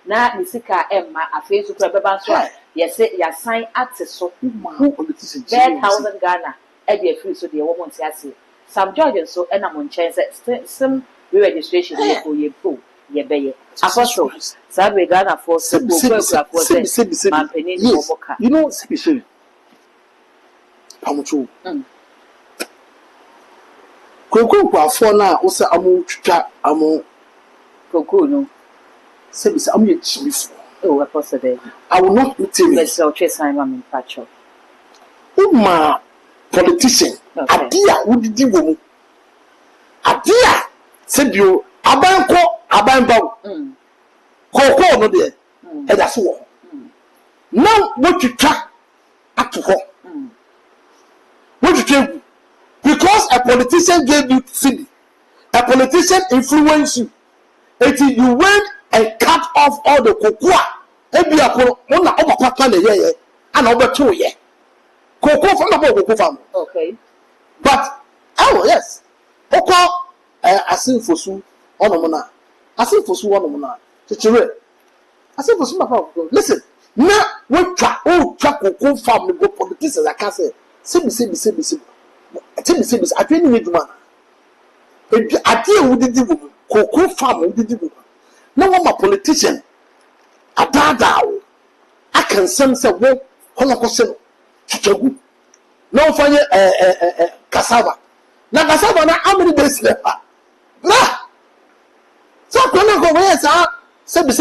na nisika emma afei so kura beba so yese ya sign ate so politician 10,000 Ghana e dey free so dey wo mo nti ase Sam George so e na mo nchen se sim re-registration ye ko ye pro ye beye apostle sabe Ghana for so go for say man penin no boka you know sebi pamucho kokoko afọ na wo se amu twitwa amu koko no sebi se amu ye chimifo oh apostle there I will not meet him let's go chase time am in patcho uma politician adia wudidi wo mu adia sebio abanbaw koko no de e da so wo na wotwitwa ato ho wotwitwa because a politician gave you city a politician influenced you until you went and cut off all the cocoa ebia ko na obapapa na ye ana obeto ye cocoa from the cocoa farm okay but oh yes oko asinfosu onomona asinfosu onomona chichire asinfosu mapa listen na wotwa cocoa farm go politicians aka say sebi atweni ni duma ade wudidi wo cocoa farm wudidi wo na wo ma politician adadawo akan sem se wo holokose chichagu na wo fanye cassava na cassava na how many days left bra so ko na ko we sa sebi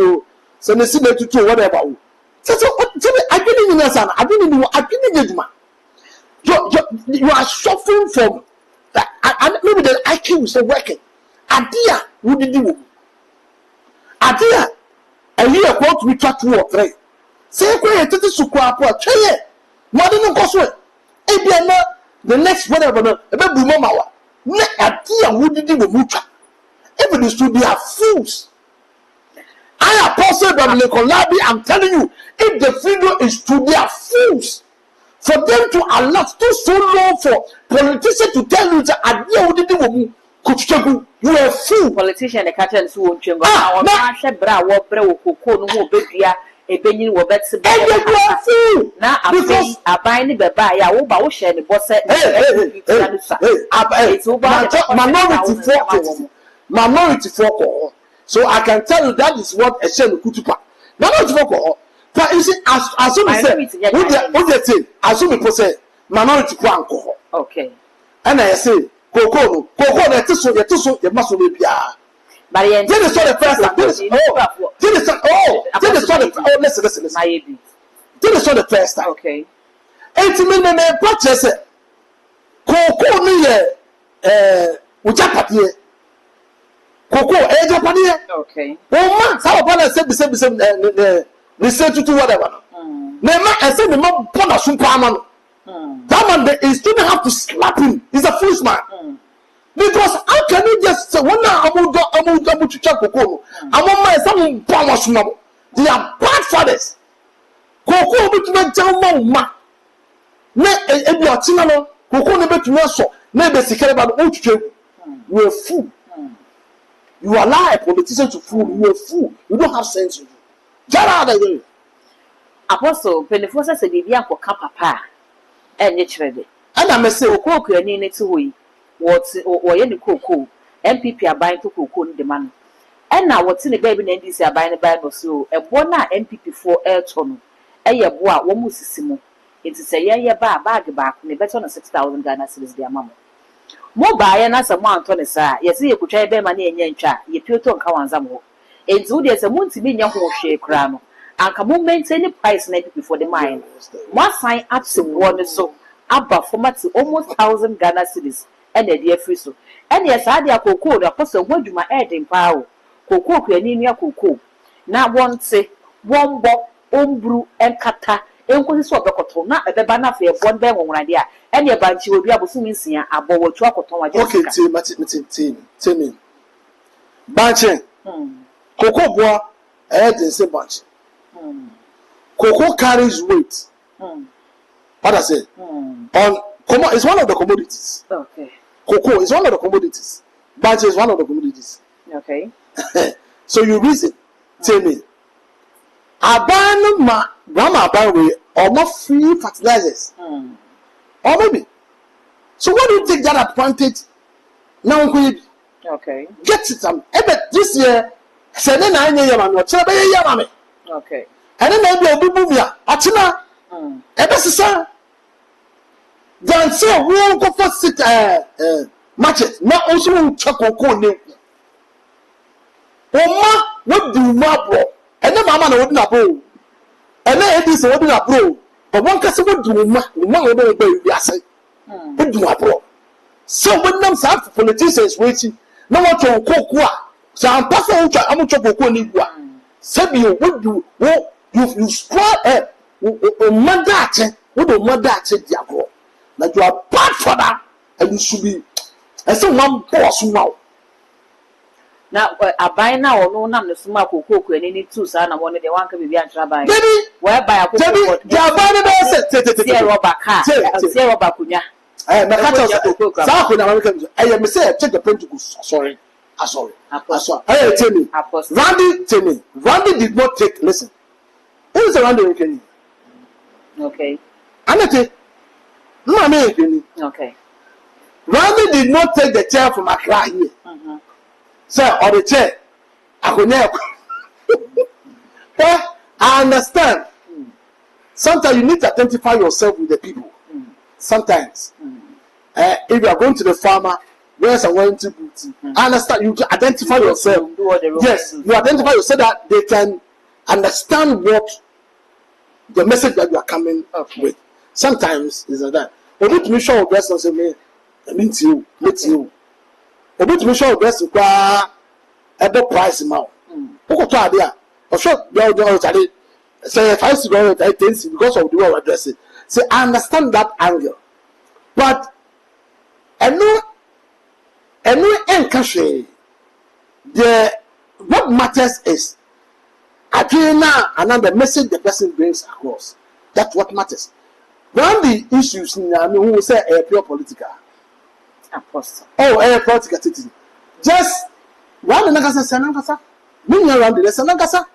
o se ne si metutu whatever wo so adweni ni na adweni ni duma you are suffering from that and maybe the IQ is not working adia wudidi wo adia ayi e ko to twa 2 or 3 say ko ye tete suku apo tweye mode no koso e bia na the next whatever no e be bu mama wa na adia wudidi wo mutwa even the students are fools. I apostle Biblical Labi, I'm telling you, if the freedom is to their fools, for them to allow so long for politicians to tell you that you are a fool. Politician the catch so won't change. I bra wo bre wo koko no ho bedua e benyin wo betse be. You are a fool. Na afei aban ni beba ya wo ba wo share ni boss minority for so I can tell you that is what a share kutupa. Minority for but you see, as soon as as soon as say minority for alcohol. Okay. And I say, cocoa, that is so you must be bia. But then it's not the first time. Then it's not the listen. Then it's not the first time. Okay. 80 million purchase. Cocoa ni ujapati. Cocoa ejapati. Okay. Oh man, how about I said the they say to whatever. Nema I said the man bona sumpa man. That man the student have to slap him. He's a foolish man. Because how can you just say one amu to check cocoa? Amu man some bona sumpa. They are bad fathers. Cocoa be to me jama ma. Ne ebi otina no cocoa ne be to me so. Ne be sikere ba no ututu. You are a fool. You allow a politician to fool. You are a fool. You don't have sense. Apostle Pentecost said bibia ko ka papa enye kirebe ana me say okoko ani ne ti hoyi wo ye ne koko MPP aban to koko ne de man na wote ne baby na NDC aban ne ban no so ebo na MPP for airto no eye bo a wo mu sisimo enti se ye ba bag ba ne beto na 6,000 Ghana cedis de amamo mo ba ye na se mo anto ne sa ye se ye kutwa ye be ma na enye ntwa ye pioto nka wanzam ho enti wo de se mo ntimi nya ho hwe kra no anka mo maintain price na before the mine mo sign up to one so aba format almost 1,000 Ghana cedis and the dear free so and yes I dey koko the person waduma edin pa o koko kwani nua koko na won se won bo ombru enkata enkosi so obekoto na ebeba na fe bon be nwonwrade a and ye banchi obi abosu nsia abo watu akoton waje okay team me banchi koko boa edin se banchi cocoa carries weight. What I say? It's one of the commodities. Okay. Cocoa is one of the commodities. Banche is one of the commodities. Okay. So you reason tell me. Aban ma grandma aban we almost free fertilizers. Or maybe. So what do you take that advantage? Now okay. Get it this year. Say then I know man. What say okay. And then maybe obi bumia. Atina. Ebe sisa. Then say we won't go for sit matches. Now also check on code. Oma what do ma bro? And then mama na wodi na bro. And then it is wodi na bro. But one person what do ma we be ase. What do ma bro? So when them say politicians waiting, no what to kokua. So I'm passing on to amu choko ni bua. Say you what do you spoil mandate. What do mandate dia bro? That you are bad for that and you should be. And so one boss now. Now, I buy now or no name the smoke or cook and any two son. I wanted the one can be a travel. Baby, whereby I put the zero bacunya. I am say check the print to go. Sorry. Hey, tell me. Randy did not take. Listen. Who is Randy? Okay. Anate. Okay. Randy did not take the chair from Accra here. Sir, or the chair. I could never. I understand. Sometimes you need to identify yourself with the people. Sometimes. If you are going to the farmer, where's a going to booty? I understand. You identify yourself. Yes, you identify yourself that they can understand what the message that you are coming with. Sometimes it's like that. But if you show best and say, me, I mean to you. But if you show best, you a price amount. What to idea? Or sure, you say if I see because of the way I address it. Say I understand that angle, but I know encash what matters is now another message the person brings across. That's what matters. One of the issues in who will say a pure political apostle. Oh, a political citizen. Just one Nagasa Sanangasa, meaning around the Sanangasa,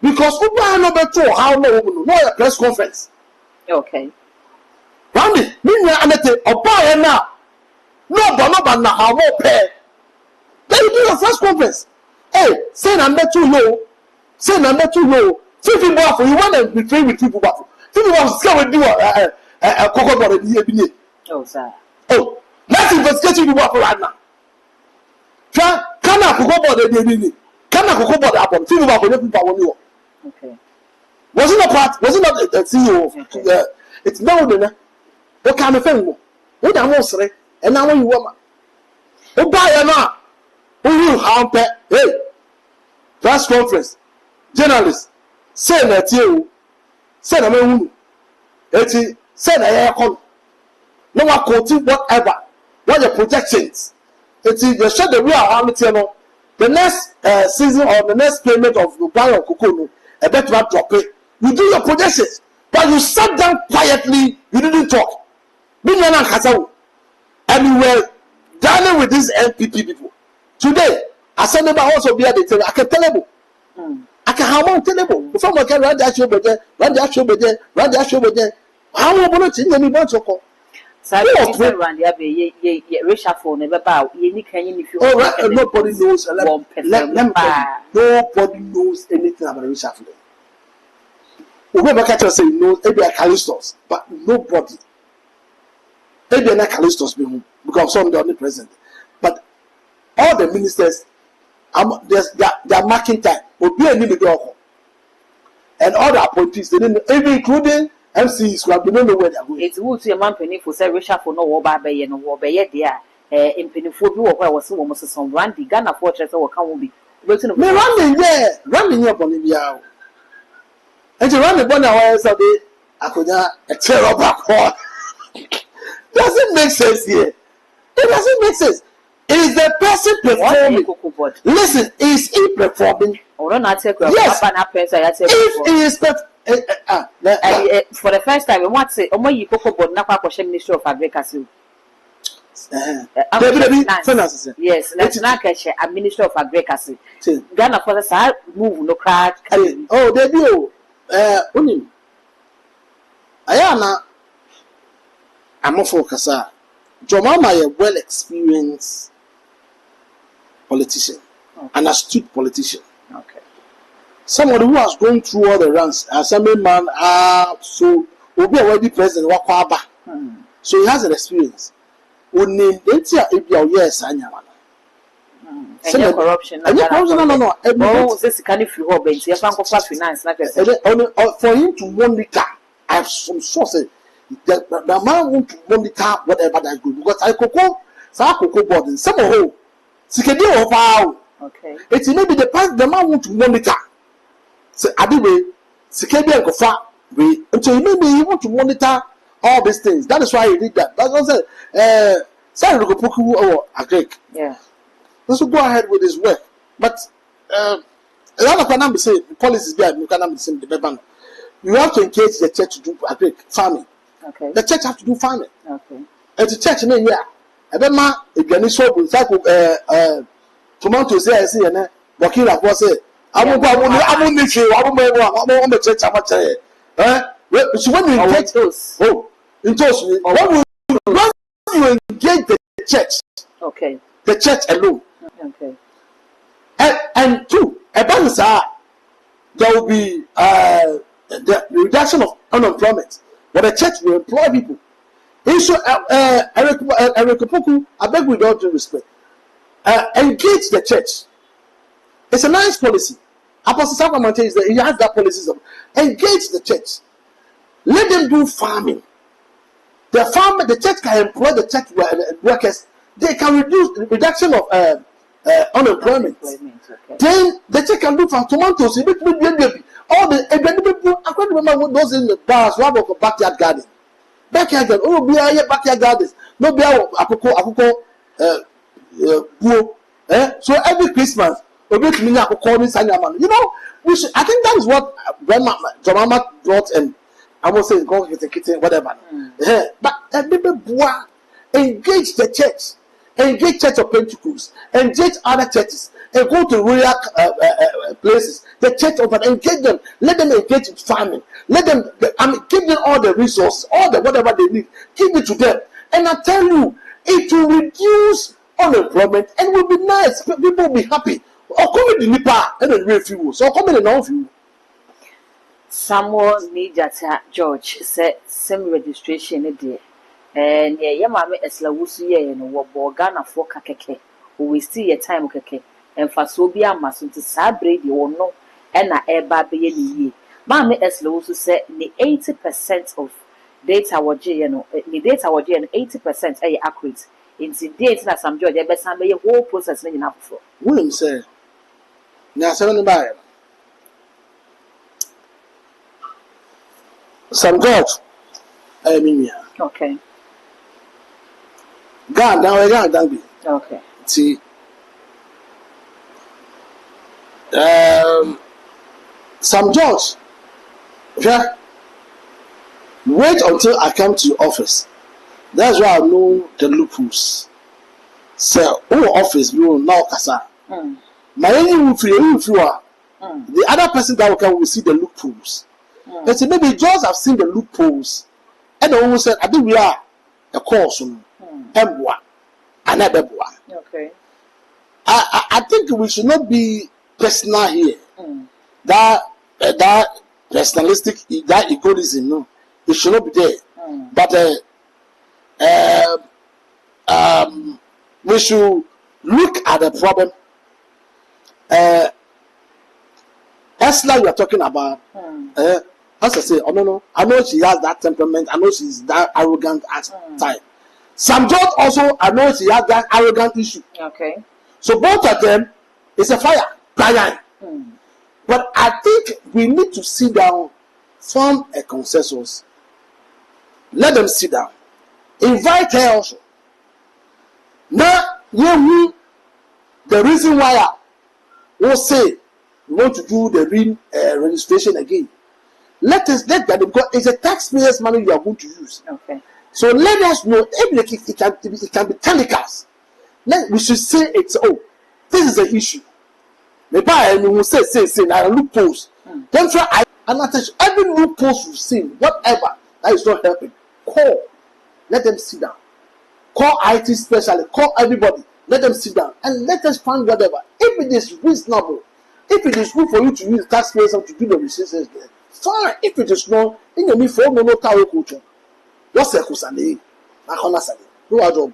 because we are not better how no a press conference. Okay. Randy, meaning Anete, or buy now. No, but now how more pay. Then you do a press conference. Hey, say number 2 low. Say number 2 low. 50 buffalo, you want to be trained with people buffalo. 50 buffalo, say we do a cocoa bottle in the Oh, sir. Oh, let's investigate you right now. Can I cocoa bottle in the Can I cocoa bottle upon 50 buffalo? Okay. Was it not part? Was it not the CEO? Okay. It's now the what kind of thing? What I'm saying, and now you want. Oh, buy now. Who will help? Hey, press conference, journalists, say that you, say that me, say that you no one quoting whatever. What your projections? It's the show the real reality. The next season or the next payment of the buy of cocoa, I bet you drop it. You do your projections, but you sat down quietly. You didn't talk. And you were dining with these NPP people. Today, I said never also be at the table. I can tell you. I can have one table. Before I can run that show, but run that show. How will you change any bunch of call? Nobody knows. Nobody knows anything about reshuffling. Whoever catch us say knows maybe a Callistos, but nobody. Maybe a Callistos because some they are not present. But all the ministers, they are marking time. Will be a new door. And all the appointees, they didn't even including MCs who don't know where they are going. It's good to a man penny for say reshuffle no war by and war by yet there. In penny for you or where was almost some Randy Ghana fortress or can be. Running up on India. And you run the bonnet hours a day, I could a tear back hole. Doesn't make sense here. It doesn't make sense. Is the person performing? Listen, is he performing? Yes. If he is for the first time, what's it? You Ministry of Agriculture. finances. Yes, let's not catch a minister of agriculture. Ghana for the side move no card. Oh, they do. Unim. Ayana. I'm a focusser. Jomama is a well experienced politician, an astute politician. Okay. Somebody who has gone through all the ranks. Assembly man, so will be already president. Wakwaba. So he has an experience. Unim. Yes, I know. Any corruption? No. Oh, this kind of finance. For him to monitor, I have some sources. The man want to monitor whatever that's good because I could go, board in some hole. Okay. It's maybe the man want to monitor. So I do Sikedi and Kofa until maybe he want to monitor all these things. That is why he did that. That's what I said. Or Agrek. Yeah. Let's go ahead with his work. But a lot of can say policies there. You cannot be saying the bank. You have to engage the church to do farming. Okay. The church have to do farming. Okay. And the church, if you so tomatoes there, see, and working like what say, I'm going to church. So when you engage those, when you engage the church, okay, the church alone, okay, and two, there will be the reduction of unemployment. But the church will employ people. So, Eric Opoku, I beg with all due respect, engage the church. It's a nice policy. Apostle Sacramento is that he has that policy. Engage the church. Let them do farming. The church can employ the church workers. They can reduction of unemployment. Okay. Then the church can do for tomatoes. All the people, I can't remember those in the bars, what about backyard garden? Backyard garden, oh, be a backyard gardens. No, be a so every Christmas, we go to Mina calling Sanyaman. You know, I think that is what Jomama brought, and I will say, go get a kitten, whatever. But engage the church, engage Church of Pentecost, engage other churches, and go to rural places. The church engage them, let them engage in farming, let them, give them all the resources, all the whatever they need, give it to them. And I tell you, it will reduce unemployment and will be nice. People will be happy. Or come in the Nipa and then refuse. So come in and off you. Someone need that George said same registration a day. And yeah, mamma Eslawusu ye and what Borgana for Kakeke, who will see a time keke, and Fasobia Masun to Sabre or no, and a air baby ye. Mamma Eslawusu said the 80% of data were GNO, the data were GN 80% accurate. In the data that some George, but some whole process enough for. William said, now 75. Some George, I mean, okay. God, now I got that. Okay. See, some George, yeah, wait until I come to your office. That's why I know the loopholes. So, office, you know, Kasa. My only the other person that will come will see the loopholes. But maybe George have seen the loopholes, and the woman said, I think we are a course on Mbwa, another one. Okay. I think we should not be personal here. That personalistic, that egoism, no, it should not be there. But we should look at the problem. As like you are talking about, as I say, oh no, I know she has that temperament. I know she's that arrogant at time. Some George also, I know she has that arrogant issue. Okay. So both of them, it's a fire. But I think we need to sit down, form a consensus. Let them sit down. Invite her also. Now, the reason why we'll say we want to do the registration again. Let them, because it's a taxpayers' money you are going to use. Okay. So let us know, even if it can be telecast. We should say it's, oh, this is an issue. Maybe I will say, I loopholes. Don't try, and attention, every loopholes you've seen, whatever, that is not helping. Call, let them sit down. Call IT specialist, call everybody, let them sit down, and let us find whatever. If it is reasonable, if it is good for you to use taxpayers to do the research there, fine. If it is not, in the for no tower culture. What's a kusane? I can't say. Do our job.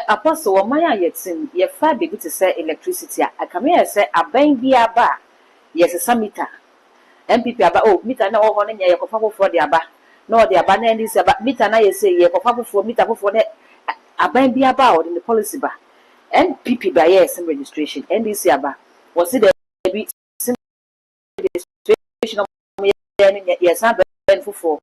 Apostle, Maya Yetin, ye far be to say electricity. I come here say a bang be a bar. Yes, a samita. MPP about oh, meter no one in your coffee for the abba. No, the abandon is about meter. I say ye coffee for meter for that. A bang be about in the policy bar. MPP by yes and registration. NDC abba. Was it a bit registration of yes, I'm for.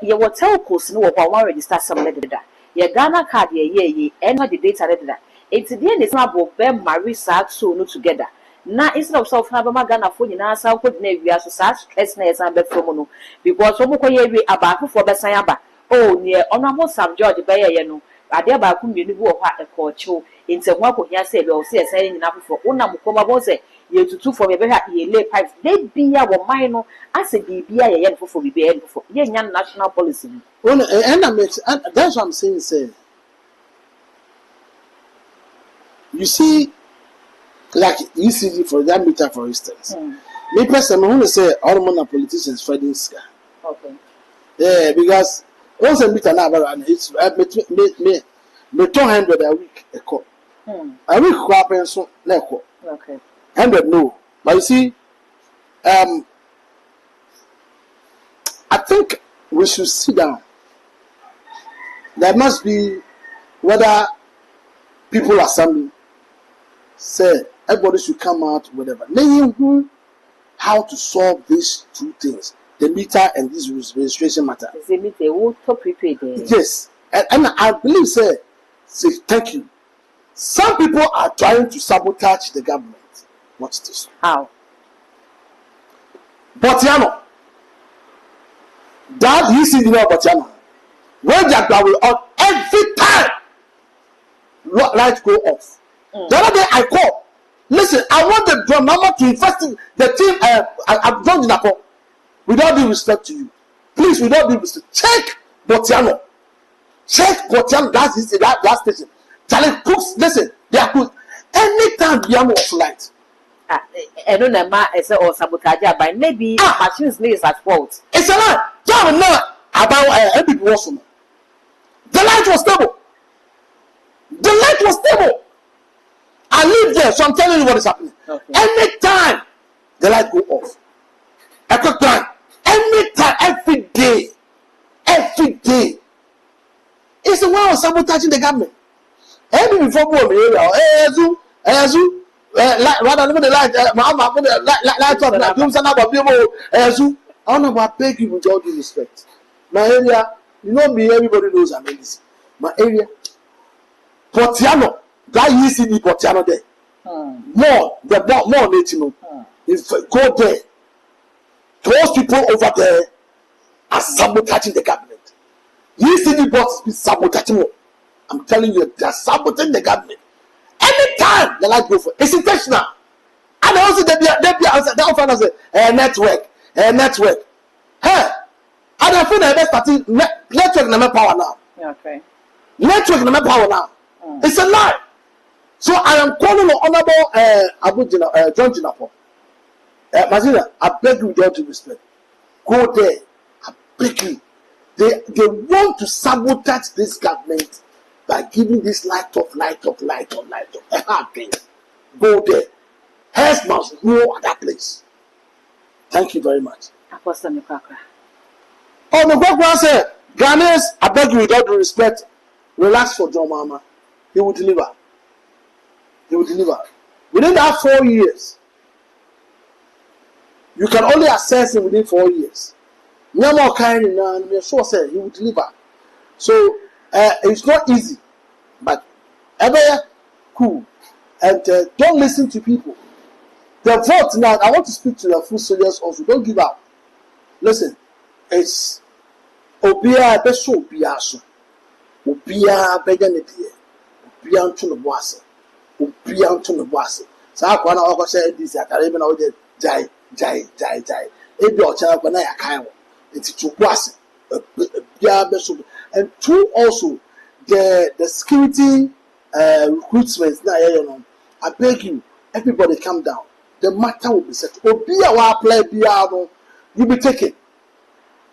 You will tell course no one register some letter. Your Ghana card ye and the data letter. It's the end is not both them marry sad so no together. Now instead of South Alabama Ghana phone in our South Navy as such stressness and befomono because Omokoye about for Besayaba. Oh, near honorable Sam George Bayer, you know. I dare by whom you knew what a coach into what could you say, or say, saying enough for Unamukoma was it. You to two for me, ye lay pipes, they be our minor, as a BB, a yen for be able for young national policy. Well, and that's what I'm saying, sir. You see, like ECG for that meter, for instance. Me personally, I want to say all politicians fighting sky. Okay. Yeah, because once a meter now, it's me 200 a week a call. A week crap so no. Okay. 100 no. But you see, I think we should sit down. There must be whether people are assembling. Say everybody should come out, whatever. Knowing how to solve these two things, the meter and this registration matter. The meter will top prepaid. Yes. And I believe, say thank you. Some people are trying to sabotage the government. What's this? How? Botiano. That you see, Botiano. When that will on every time light go off. The other day I called. Listen, I want the drama to invest in the team. I've done in Napo. With all due respect to you, please, with all due respect, check Botiano. Check Botiano. That's that station. Charlie Cooks. Listen, they are good. Anytime we are off light. I don't know, ma, or sabotage, but maybe machines is at fault. It's a lie. You know about every person. The light was stable. The light was stable. I live there, so I'm telling you what is happening. Okay. Anytime the light go off, a quick time. Anytime, every day, it's a way of sabotaging the government. Every before rather than the light, Mahama put the light on the rooms and about people. I don't know, I beg you with all due respect. My area, you know me, everybody knows I'm in this. My area, Portiano, that you see the Portiano there. More native. If go there, those people over there are sabotaging the government. You see the boss be sabotaging. I'm telling you, they are sabotaging the government. Anytime the light go for it's intentional. And also they often say network. Hey, and I feel that starting network no power now. Okay. Network no power now. It's a lie. So I am calling on Honorable John Jinapo. Mazina, I beg you with all due respect. Go there. I beg you. They want to sabotage this government by giving this light off. Go there. Heads must go at that place. Thank you very much. Apostle Mukakra. Oh, Mukakra said, Ghanaians, I beg you with all due respect, relax for John Mahama. He will deliver. Within that 4 years, you can only assess him within 4 years. No more kind and we are sure say he will deliver. So it's not easy, but ever cool. And don't listen to people. The vote now, I want to speak to the full soldiers also. Don't give up. Listen, it's Obia beso obia so. Obia bega ne die. Obia nto no boase. Obia nto no boase. Saa kwa na okọ say this akare bi na o jai. Ebi o cha kwa na ya kan wo. Enti to boase. Obia beso. And two also the security recruitment na I beg you, everybody calm down. The matter will be settled. Obia wa apply bia no, you be taken.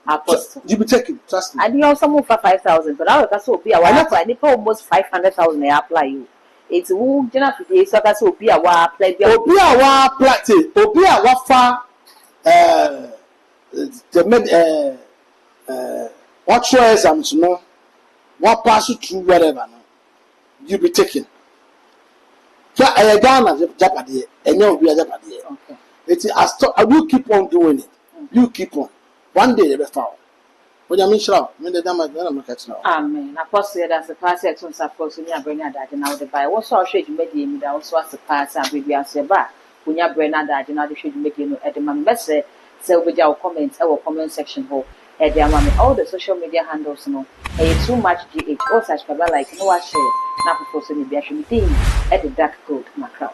Apostle. You be taken, trust me. And you also move for 5,000, but I was be a while apply. They almost 500,000 they apply you. It's who general today, so that's will be a while apply. Obia wa apply. Obia wa fa the what choice am to know. What pass you through whatever no, you be taken. So I Ghana Japadi, and you be a Japadi. Okay. It's I will keep on doing it. You keep on. One day they be found. When you mean sure, when the damage I'm catching now. Amen. Apostle, that's a pass at once. Suppose when you bring that now the buy. What sort of shade you make me that also as a pass and baby answer back. When you bring that you know the shade you make at the man best say with your comments our comment section hole. At the all the social media handles no. It's too much GH. All such like no share. Now for so be actually at the dark code macro.